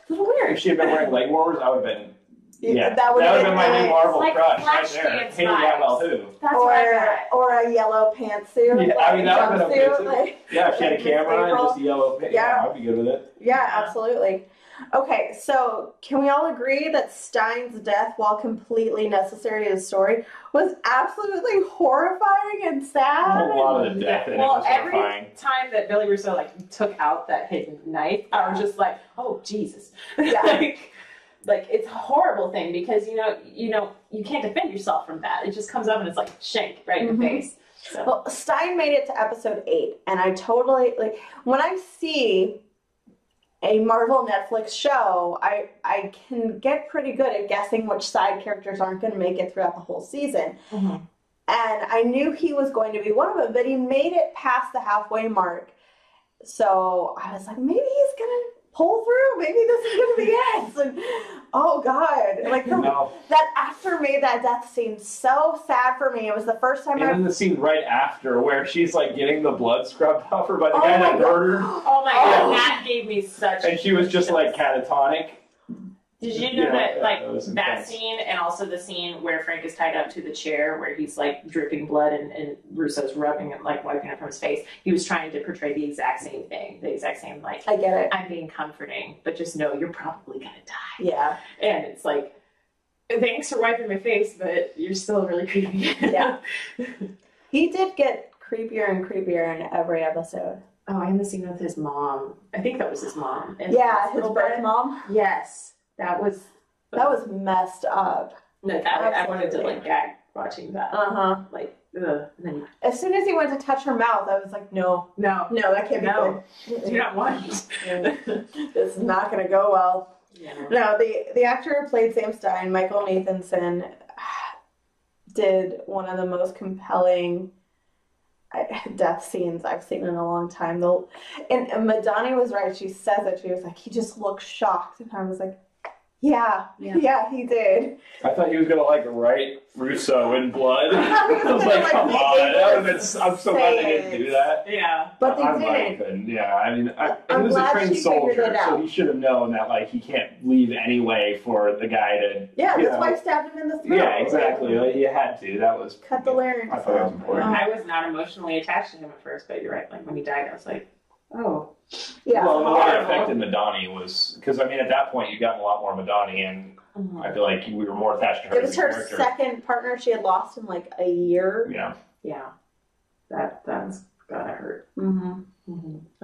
little weird. If she had been wearing leg warmers, I would have been. Yeah, that would have been my new Marvel like crush right there. Flashdance Haley vibes. Atwell too. That's what I got. Or a yellow pantsuit. Yeah, I mean that would have been okay too. Like, Yeah, if she had a camera and just a yellow pants. Yeah. I'd be good with it. Yeah, absolutely. Okay, so can we all agree that Stein's death, while completely necessary to the story, was absolutely horrifying and sad? A lot of the death in it was horrifying. Every time that Billy Russo took out that hidden knife, I was just like, oh Jesus. Yeah. Like it's a horrible thing because you can't defend yourself from that. It just comes up and it's like shank right in the face. So. Well, Stein made it to episode 8, and I totally when I see a Marvel Netflix show, I can get pretty good at guessing which side characters aren't going to make it throughout the whole season. Mm-hmm. And I knew he was going to be one of them, but he made it past the halfway mark. So I was like, maybe he's going to pull through. Maybe this is going to be it. And, oh, God. Like, that actor made that death scene so sad for me. It was the first time And then the scene right after where she's, like, getting the blood scrubbed off her by the guy that murdered. Oh, my God. That gave me such... And she was just, like, catatonic. Did you know that, like, that scene and also the scene where Frank is tied up to the chair where he's, like, dripping blood and Russo's rubbing it, like, wiping it from his face? He was trying to portray the exact same thing. The exact same, like, I get it. I'm being comforting, but just know you're probably going to die. Yeah. And it's like, thanks for wiping my face, but you're still really creepy. Yeah. He did get creepier and creepier in every episode. Oh, and the scene with his mom. I think that was his mom. Yeah, his birth mom. Yes. That was messed up. No, I wanted to like gag watching that. Like, ugh. Then, as soon as he went to touch her mouth, I was like, no, that can't be good. Do not want. This is not going to go well. Yeah. No, the actor who played Sam Stein, Michael Nathanson, did one of the most compelling death scenes I've seen in a long time. And Madani was right. She says it. She was like, he just looked shocked, and I was like, yeah, he did. I thought he was going to, like, write Russo in blood. I was like, come on. I'm so glad they didn't do that. Yeah. But they didn't. Yeah, I mean, he was a trained soldier, so he should have known that, like, he can't leave anyway for the guy to... Yeah, that's why I stabbed him in the throat. Yeah, exactly. Like, you had to. That was... Cut the larynx. I thought that was important. I was not emotionally attached to him at first, but you're right. Like, when he died, I was like, oh... Yeah. Well, the way it affected Madani was because I mean at that point you got a lot more Madani, and I feel like we were more attached to her. It was her second partner she had lost in like a year. Yeah. That's gotta hurt.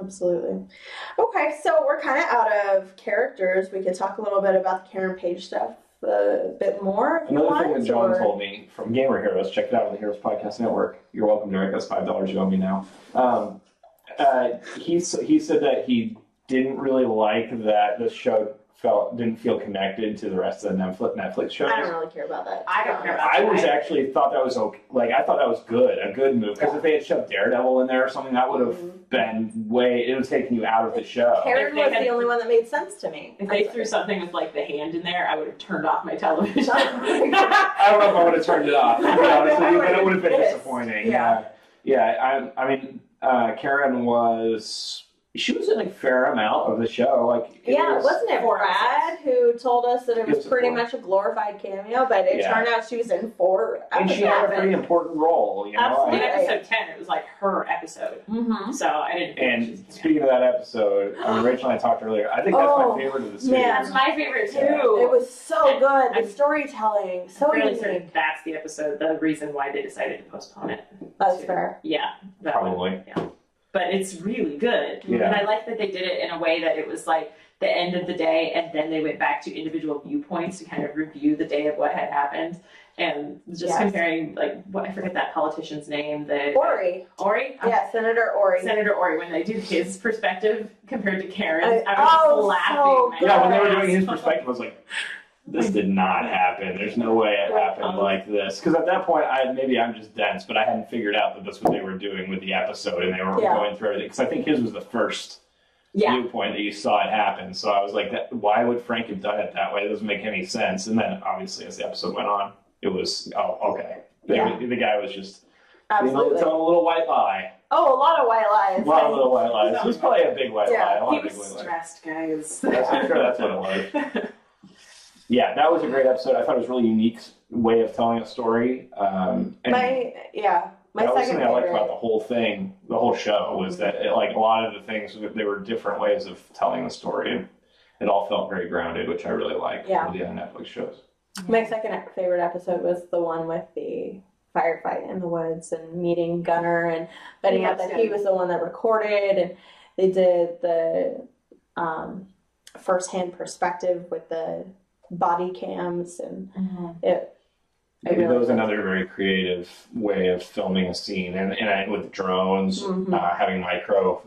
Absolutely. Okay, so we're kind of out of characters. We could talk a little bit about the Karen Page stuff a bit more. Another thing that John told me from Gamer Heroes, check it out on the Heroes Podcast Network. You're welcome, Derek. That's $5 you owe me now. He said that he didn't really like that the show didn't feel connected to the rest of the Netflix shows. I don't really care about that. I don't care about that. I thought that was okay. Like, I thought that was a good move. Because if they had shoved Daredevil in there or something, that would have been it would have taken you out of the show. Karen was the only one that made sense to me. If they threw something with, like, the hand in there, I would have turned off my television. I don't know if I would have turned it off, to be honest with you, but it would have been disappointing. I mean, Karen was... She was in a fair amount of the show. Wasn't it Brad who told us that it was pretty much a glorified cameo, but it turned out she was in 4 episodes. And she had a pretty important role, you know? Absolutely. In episode 10, it was like her episode. So I didn't think And speaking of that episode, Rachel and I talked earlier, I think that's my favorite of the series. That's my favorite too. It was so good. The storytelling, so really unique. certain that's the episode, the reason why they decided to postpone it. That's fair. Yeah. Probably. Yeah. But it's really good. Yeah. And I like that they did it in a way that it was like the end of the day and then they went back to individual viewpoints to kind of review the day of what had happened. And just comparing, like, I forget that politician's name. Ori? Yeah, Senator Ori. Senator Ori, when they do his perspective compared to Karen's, I was laughing. So when they were doing his perspective, I was like... This did not happen. There's no way it happened like this. Because at that point, maybe I'm just dense, but I hadn't figured out that that's what they were doing with the episode, and they were going through everything. Because I think his was the first viewpoint that you saw it happen. So I was like, why would Frank have done it that way? It doesn't make any sense. And then, obviously, as the episode went on, it was, okay. The guy was just telling a little white lie. Oh, a lot of white lies. A lot of little white lies. It was probably a big white lie. He was stressed, guys. I'm sure that's what it was. Yeah, that was a great episode. I thought it was a really unique way of telling a story. My that was something I liked about the whole thing, the whole show, was that a lot of the things, they were different ways of telling the story, and it all felt very grounded, which I really liked with the other Netflix shows. My second favorite episode was the one with the firefight in the woods and meeting Gunner and finding out that he was the one that recorded, and they did the first-hand perspective with the body cams, and it really that was another very creative way of filming a scene, and with drones, having micro,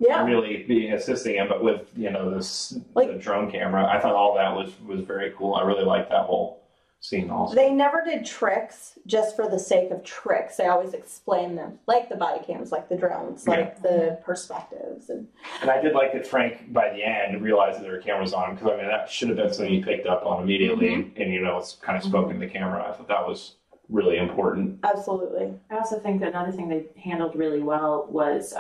really being assisting him, but with the drone camera, I thought all that was very cool. I really liked that whole scene also. They never did tricks just for the sake of tricks. They always explained them, like the body cams, like the drones, like the perspectives. And I did like that Frank, by the end, realized that there were cameras on him, because I mean, that should have been something he picked up on immediately, and you know, it's kind of spoken to the camera. I thought that was really important. Absolutely. I also think that another thing they handled really well was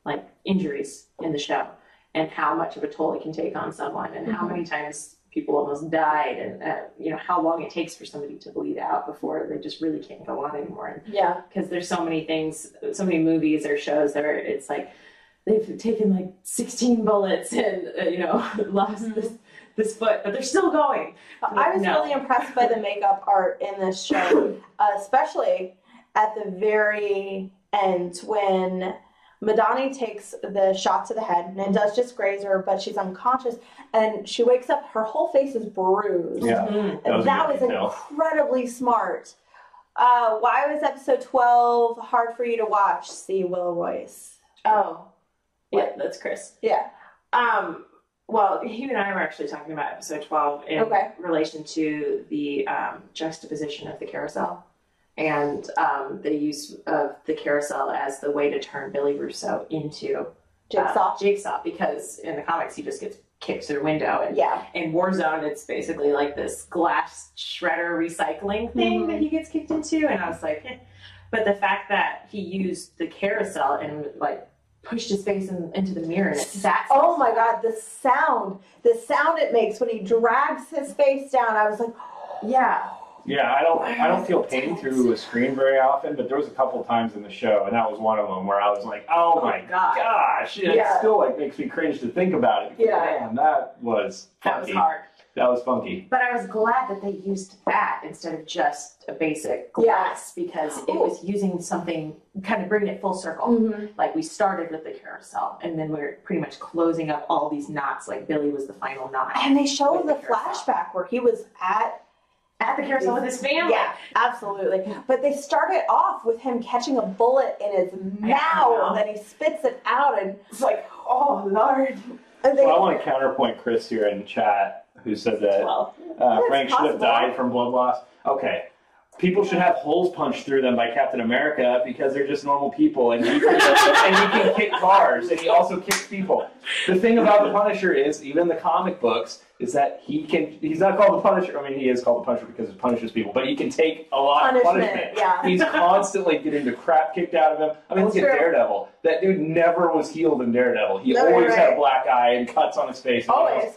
like injuries in the show and how much of a toll it can take on someone, and how many times people almost died, and you know, how long it takes for somebody to bleed out before they just really can't go on anymore. Yeah. Because there's so many things, so many movies or shows that are, it's like they've taken like 16 bullets and you know, lost this foot, but they're still going. I was really impressed by the makeup art in this show, especially at the very end when Madani takes the shot to the head, and it does just graze her, but she's unconscious, and she wakes up, her whole face is bruised. Yeah, that was incredibly smart. Why was episode 12 hard for you to watch? See Will Royce. Oh, yeah, that's Chris. Yeah. Well, he and I were actually talking about episode 12 in relation to the juxtaposition of the carousel. And the use of the carousel as the way to turn Billy Russo into Jigsaw, because in the comics he just gets kicked through the window. And in Warzone, it's basically like this glass shredder recycling thing that he gets kicked into. And I was like, But the fact that he used the carousel and like pushed his face into the mirror and it sat. Oh my God, the sound it makes when he drags his face down. I was like, yeah. Yeah, I don't feel pain through a screen very often, but there was a couple of times in the show, and that was one of them where I was like, "Oh my gosh!" It still like makes me cringe to think about it. Man, that was funky. That was hard. That was funky. But I was glad that they used that instead of just a basic glass, because it was using something, kind of bringing it full circle. Like we started with the carousel, and then we're pretty much closing up all these knots. Like Billy was the final knot. And they showed the flashback where he was at the carousel with his family. Yeah, absolutely. But they started off with him catching a bullet in his mouth, and then he spits it out, and it's like, oh Lord. Well, I want to counterpoint Chris here in chat, who said that Frank should have died from blood loss. Okay. People should have holes punched through them by Captain America because they're just normal people, and he can kick cars, and he also kicks people. The thing about the Punisher is, even in the comic books, is that he's not called the Punisher. I mean, he is called the Punisher because he punishes people, but he can take a lot of punishment. Yeah. He's constantly getting the crap kicked out of him. I mean, look at Daredevil. That dude never was healed in Daredevil. He always had a black eye and cuts on his face. Always.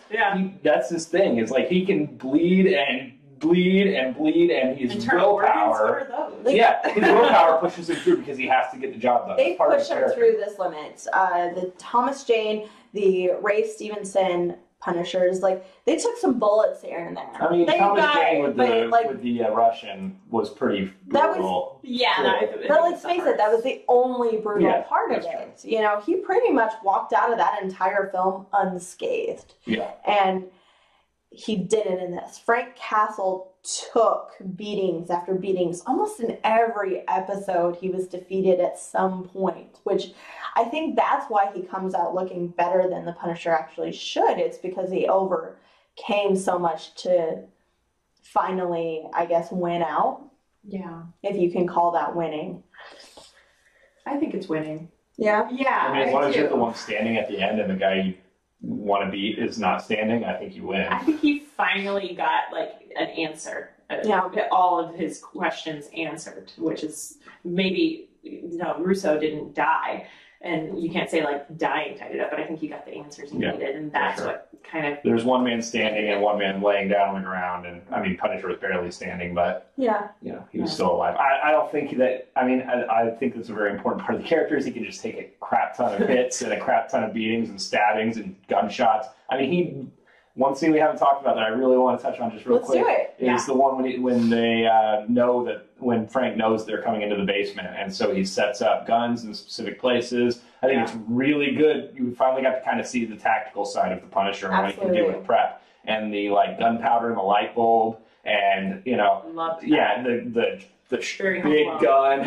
That's his thing. It's like he can bleed, and his willpower. His willpower pushes him through because he has to get the job done. They push him through this limit. The Thomas Jane, the Ray Stevenson Punishers, like they took some bullets here and there. I mean, Thomas Jane with the Russian was pretty brutal. But let's face it, that was the only brutal part of it. You know, he pretty much walked out of that entire film unscathed. Yeah, and he didn't in this. Frank Castle took beatings after beatings. Almost in every episode, he was defeated at some point, which I think that's why he comes out looking better than the Punisher actually should. It's because he overcame so much to finally, I guess, win out. Yeah. If you can call that winning. I think it's winning. Yeah? Yeah. I mean, as long as you're the one standing at the end and the guy you want to beat is not standing, I think you win. I think he finally got like an answer. All of his questions answered, which is maybe, Russo didn't die. And you can't say like dying tied it up, but I think he got the answers he needed, and that's what kind of. There's one man standing and one man laying down on the ground, and I mean Punisher was barely standing, but he was still alive. I don't think that. I mean, I think that's a very important part of the character is he can just take a crap ton of hits and a crap ton of beatings and stabbings and gunshots. I mean, one scene we haven't talked about that I really want to touch on just real quick is the one when they know that when Frank knows they're coming into the basement, and so he sets up guns in specific places. I think it's really good. You finally got to kind of see the tactical side of the Punisher and what he can do with prep, and the like gunpowder and the light bulb, and the big gun, machine gun.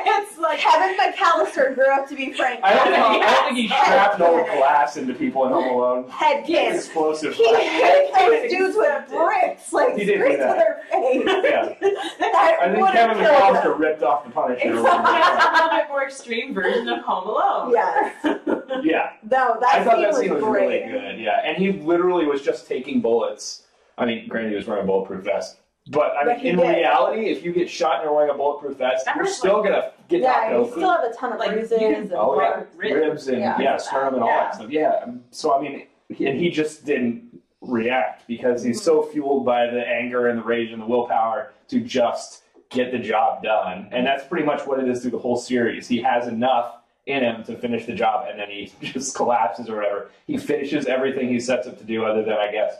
It's like Kevin McAllister grew up to be Frank. I don't think he shrapnel glass into people in Home Alone. Head kiss. Explosive. He hit those dudes with bricks, like He did do straight to that. their face. Yeah. That I think would've Kevin killed McAllister them. ripped off the Punisher. it's a little bit more extreme version of Home Alone. Yes. Yeah. No, I thought that was scene was great. really good. Yeah, and he literally was just taking bullets. I mean, granted, he was wearing a bulletproof vest. But I But mean, he in did. reality, if you get shot and you're wearing a bulletproof vest, That you're was still gonna get knocked Yeah, you over. still have a ton of Like, bruises you can- and Oh yeah, marks. ribs and Yeah. sternum and all Yeah. that stuff. Yeah. So I mean, and he just didn't react because he's so fueled by the anger and the rage and the willpower to just get the job done. And that's pretty much what it is through the whole series. He has enough in him to finish the job, and then he just collapses or whatever. He finishes everything he sets up to do, other than I guess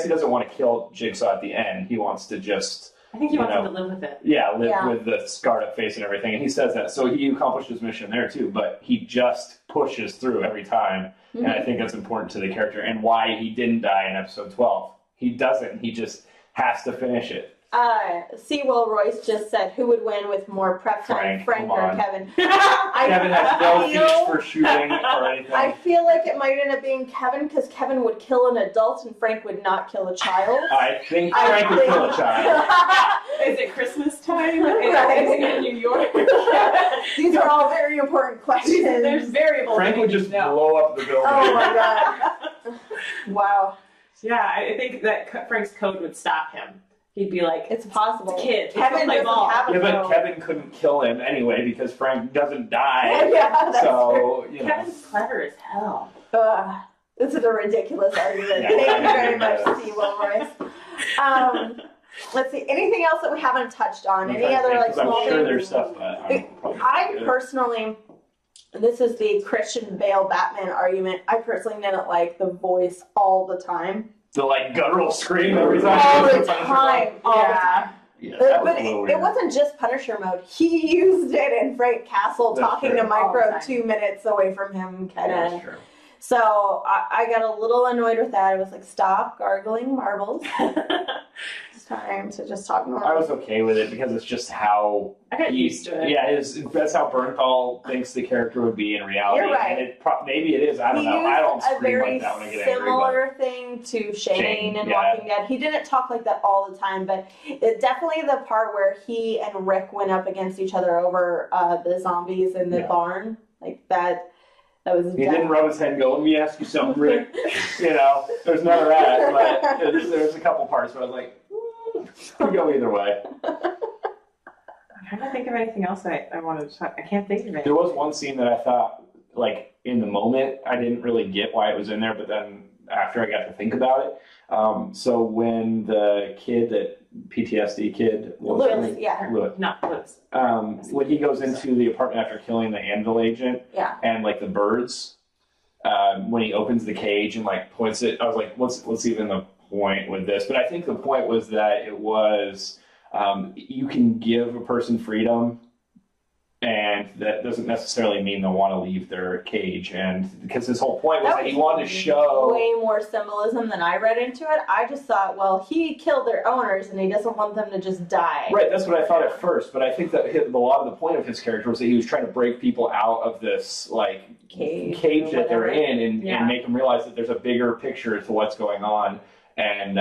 he doesn't want to kill Jigsaw at the end. He wants to just. I think he wants You him to live with it. Live with the scarred up face and everything. And he says that. So he accomplished his mission there too, but he just pushes through every time. And I think that's important to the character and why he didn't die in episode 12. He doesn't. He just has to finish it. C. Will Royce just said, who would win with more prep time, Frank, Frank come or on. Kevin? Kevin has no feel- feet for shooting or anything. I feel like it might end up being Kevin because Kevin would kill an adult and Frank would not kill a child. I think Frank would kill a child. Is it Christmas time? Right. Is it in New York? These are all very important questions. There's variables. Frank that would you just know. blow up the building. Oh my god. Wow. Yeah, I think that Frank's code would stop him. He'd be like, It's possible. It's a kid. Let's Kevin go play doesn't ball. have a Yeah, but phone. Kevin couldn't kill him anyway because Frank doesn't die. Yeah, that's true. So, you know. Kevin's clever as hell. This is a ridiculous argument. Yeah, Thank you very it much, is. C. Will Royce. Let's see. Anything else that we haven't touched on? I'm Any trying to other think, like 'cause I'm small sure things? there's stuff that I personally, this is the Christian Bale Batman argument. I personally didn't like the voice all the time. the like guttural scream every time. All he the goes to Punisher time. mode. All the Yeah. Yeah, that was But a little it weird. wasn't just Punisher mode. He used it in Frank Castle That's talking true. to Micro All the time. 2 minutes away from him, kind of. That's true. So I got a little annoyed with that. I was like, stop gargling marbles. It's time to just talk normal. I was okay with it because it's just how I got used to it. Yeah, that's how Bernthal thinks the character would be in reality. You're right. And maybe it is. I don't He know. used I don't a scream very like that when I get angry. similar thing to Shane Shane, in yeah. Walking Dead. He didn't talk like that all the time, but it definitely the part where he and Rick went up against each other over the zombies in the Yeah. barn, like that. That was. He didn't rub his head and go, "Let me ask you something, Rick." There's none of that. But there's a couple parts where I was like, "Could go either way." I'm trying to think of anything else I wanted to talk. I can't think of it. There was one scene that I thought, like, in the moment, I didn't really get why it was in there, but then after I got to think about it. So when the kid, that PTSD kid, Lewis, yeah. Lewis, Not Lewis. when he goes into the apartment after killing the Anvil agent, Yeah. and like the birds, when he opens the cage and like points it, I was like, what's even the point with this? But I think the point was that it was you can give a person freedom, and that doesn't necessarily mean they'll want to leave their cage. And because his whole point was that he wanted to show way more symbolism than I read into it. I just thought, well, he killed their owners and he doesn't want them to just die. Right, that's what I thought at first, but I think that a lot of the point of his character was that he was trying to break people out of this like Cage that they're or in and Yeah. make them realize that there's a bigger picture to what's going on. And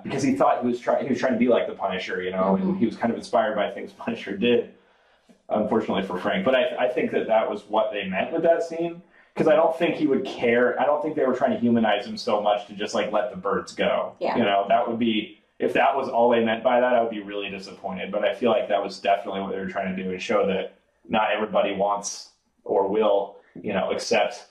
because he thought he was trying to be like the Punisher, and he was kind of inspired by things Punisher did. Unfortunately for Frank, but I think that was what they meant with that scene. Because I don't think he would care. I don't think they were trying to humanize him so much to just like let the birds go. Yeah. That would be, if that was all they meant by that, I would be really disappointed. But I feel like that was definitely what they were trying to do and show that not everybody wants or will, accept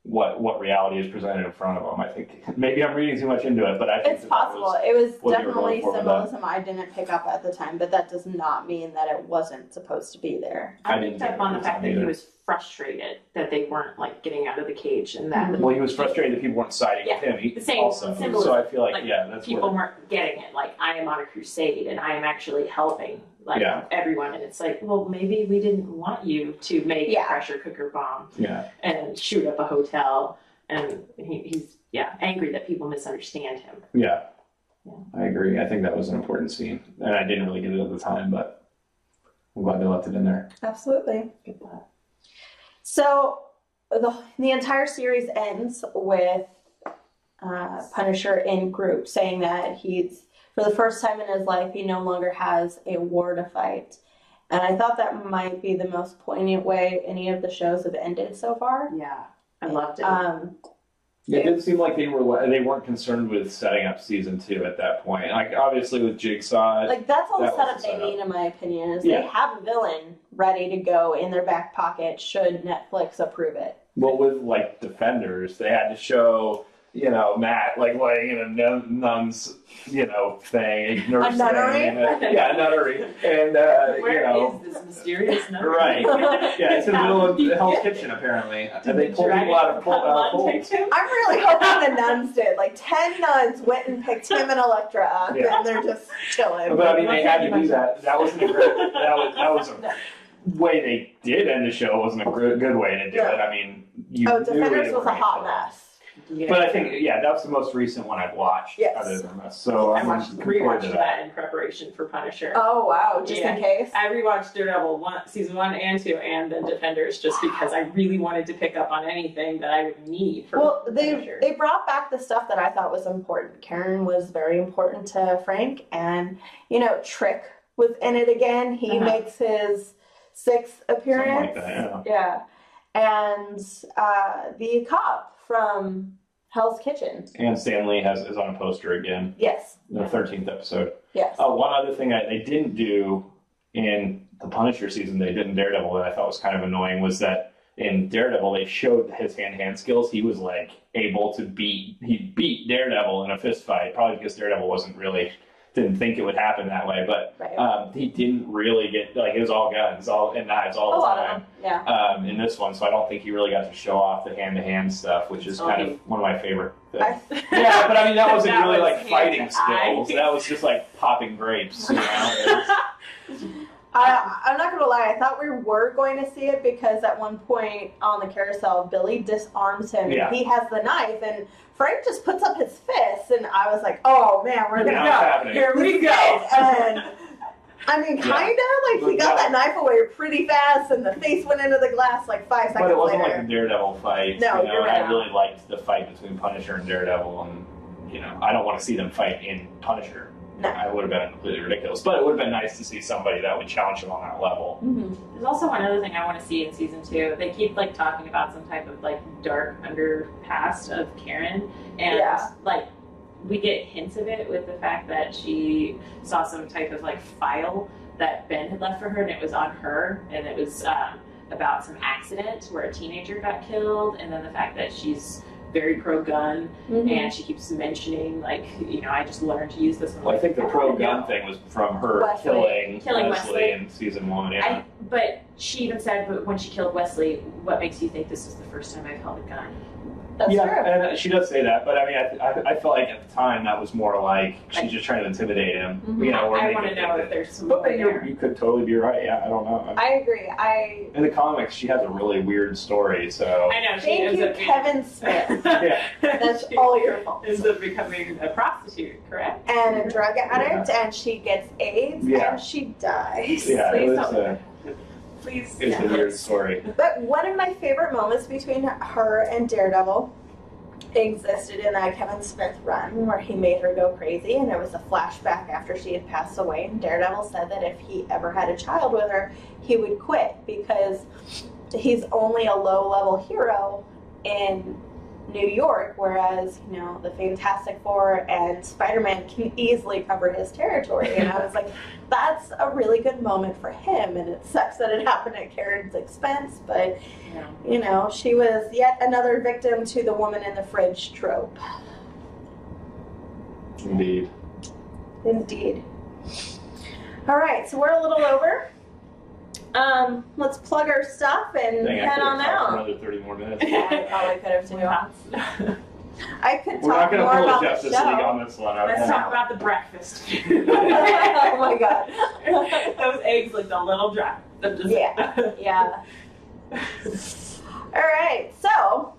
what reality is presented in front of them. I think maybe I'm reading too much into it, but I think It's that possible. was It was what they were definitely going for with symbolism I didn't pick up at the time, but that does not mean that it wasn't supposed to be there. I I didn't picked up think on it the was fact that he either. was frustrated that they weren't like getting out of the cage and that Well, he was frustrated that people weren't siding with him. The same also. symbolism. So I feel like, Like, that's people where, weren't getting it. Like, I am on a crusade and I am actually helping Yeah. everyone. And it's like, well, maybe we didn't want you to make Yeah. a pressure cooker bomb yeah. and shoot up a hotel. And he's angry that people misunderstand him. Yeah. Yeah. I agree. I think that was an important scene. And I didn't really get it at the time, but I'm glad they left it in there. Absolutely. Good thought. So the entire series ends with Punisher in group saying that for the first time in his life, he no longer has a war to fight. And I thought that might be the most poignant way any of the shows have ended so far. Yeah, I loved it. It didn't seem like they weren't concerned with setting up season 2 at that point. Like, obviously with Jigsaw, like that's all the that was setup they need, in my opinion, is Yeah. they have a villain ready to go in their back pocket should Netflix approve it. well, with like Defenders, they had to show, Matt like laying in a nun's, thing, A nunnery? a nunnery, and Where is this mysterious number? right, yeah, it's in the middle of Hell's Kitchen apparently, and they pulled people out of holes. I'm really hoping the nuns did. Like 10 nuns went and picked him and Elektra up, Yeah. and they're just chilling. But I mean, they had to do that. That wasn't a great. That was a way they did end the show. Wasn't a good way to do it. I mean, Defenders was a hot mess. Yeah. But I think, that was the most recent one I've watched. Yes. Other than this. So I I'm rewatched looking forward to that in preparation for Punisher. Oh wow! Just in case. I rewatched Daredevil season 1 and 2, and then Defenders, just because I really wanted to pick up on anything that I would need for Punisher. They brought back the stuff that I thought was important. Karen was very important to Frank, and Trick was in it again. He makes his 6th appearance. Something like that, yeah. And the cop from Hell's Kitchen. And Stan Lee is on a poster again. Yes. In the 13th episode. Yes. One other thing they didn't do in the Punisher season, they did in Daredevil that I thought was kind of annoying, was that in Daredevil they showed his hand-to-hand skills. He was like able to beat Daredevil in a fist fight, probably because Daredevil didn't think it would happen that way, but he didn't really get, it was all guns and knives all the time. Yeah. In this one, so I don't think he really got to show off the hand-to-hand stuff, which is kind of one of my favorite things. Yeah, but I mean, that wasn't That really was like fighting skills. hand-to-eye. That was just like popping grapes, I'm not gonna lie, I thought we were going to see it because at one point on the carousel, Billy disarms him and he has the knife, and Frank just puts up his fist, and I was like, oh man, we're gonna go. Here we go. And I mean, kinda, he got that knife away pretty fast, and the face went into the glass like 5 seconds later. But it wasn't like the Daredevil fight. No, you're right. I really liked the fight between Punisher and Daredevil, and I don't want to see them fight in Punisher. No. I would have been completely ridiculous, but it would have been nice to see somebody that would challenge him on that level. Mm-hmm. There's also one other thing I want to see in season 2. They keep talking about some type of dark underpast of Karen, and we get hints of it with the fact that she saw some type of file that Ben had left for her, and it was on her, and it was about some accident where a teenager got killed, and then the fact that she's very pro-gun, and she keeps mentioning, I just learned to use this one. Well, I think the pro-gun thing was from her killing Wesley in season 1, but she even said, but when she killed Wesley, what makes you think this is the first time I've held a gun? That's true. And she does say that, but I mean, I felt like at the time that was more like she's just trying to intimidate him. I want to know if there's some more there. You could totally be right. Yeah, I don't know. I agree. In the comics, she has a really weird story. So I know. Thank you, Kevin Smith. That's all your fault. Ends up becoming a prostitute, correct? And a drug addict, and she gets AIDS, and she dies. Yeah, Please. It's a weird story. But one of my favorite moments between her and Daredevil existed in that Kevin Smith run where he made her go crazy, and it was a flashback after she had passed away, and Daredevil said that if he ever had a child with her, he would quit because he's only a low-level hero in New York, whereas, the Fantastic Four and Spider-Man can easily cover his territory. And I was like, that's a really good moment for him, and it sucks that it happened at Karen's expense, but, she was yet another victim to the woman in the fridge trope. Indeed. All right, so we're a little over. Let's plug our stuff and head on out. Another 30 more minutes. Yeah, I probably could have too. I could We're not talk going to more pull about a the Justice show. League on this one. Let's talk about the breakfast. Oh my god. Those eggs looked a little dry. Yeah. All right, so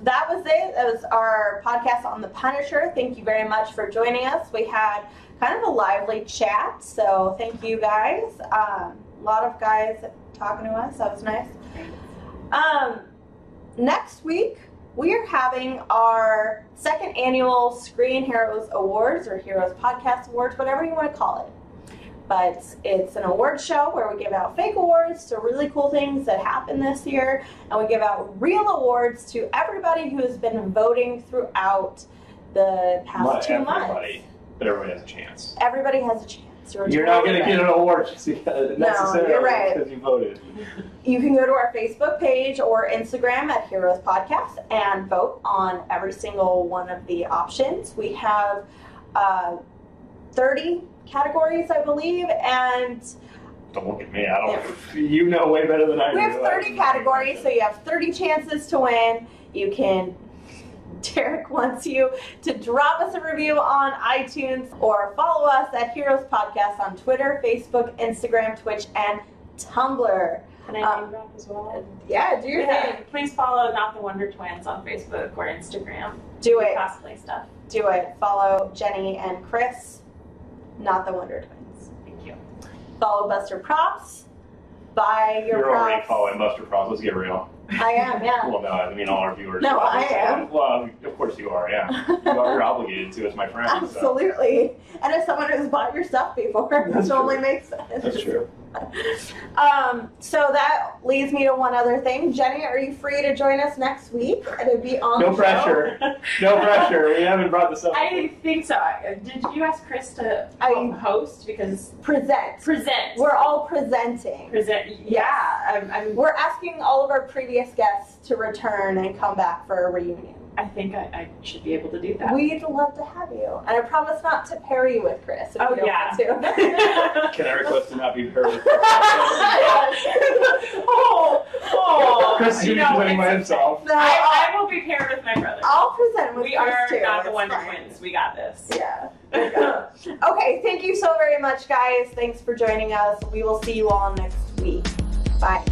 that was it. That was our podcast on the Punisher. Thank you very much for joining us. We had kind of a lively chat, so thank you guys. lot of guys talking to us. That was nice. Next week, we are having our second annual Screen Heroes Awards, or Heroes Podcast Awards, whatever you want to call it. But it's an award show where we give out fake awards to really cool things that happened this year, and we give out real awards to everybody who has been voting throughout the past 2 months. But everybody has a chance. Everybody has a chance. You're not going to get an award just necessarily you're right. because you voted. You can go to our Facebook page or Instagram at Heroes Podcast and vote on every single one of the options. We have 30 categories, I believe, and don't look at me. I don't. You know way better than I do. We have 30 categories, so you have 30 chances to win. You can. Derek wants you to drop us a review on iTunes or follow us at Heroes Podcast on Twitter, Facebook, Instagram, Twitch, and Tumblr. Can I name drop as well? Yeah, do your thing. Please follow Not the Wonder Twins on Facebook or Instagram. Do it. Cosplay stuff. Do it. Follow Jenny and Chris, Not the Wonder Twins. Thank you. Follow Buster Props. Buy your You're props. already following Buster Props. Let's get real. I am, yeah. Well, no, I mean all our viewers. No, I am. Well, of course you are, yeah. You're obligated to as my friend. Absolutely. So. And as someone who's bought your stuff before, which only makes sense. That's true. So that leads me to one other thing. Jenny, are you free to join us next week and be on the show? No pressure. No pressure. We haven't brought this up. I think so. Did you ask Chris to host? Because present. We're all presenting. Yeah. We're asking all of our previous guests to return and come back for a reunion. I think I should be able to do that. We'd love to have you. And I promise not to pair you with Chris if you don't want to. Can I request to not be paired with Chris? Chris is presenting by himself. No, I will be paired with my brother. I'll present with we Chris are too. not the Wonder Twins. We got this. Yeah. Okay, thank you so very much, guys. Thanks for joining us. We will see you all next week. Bye.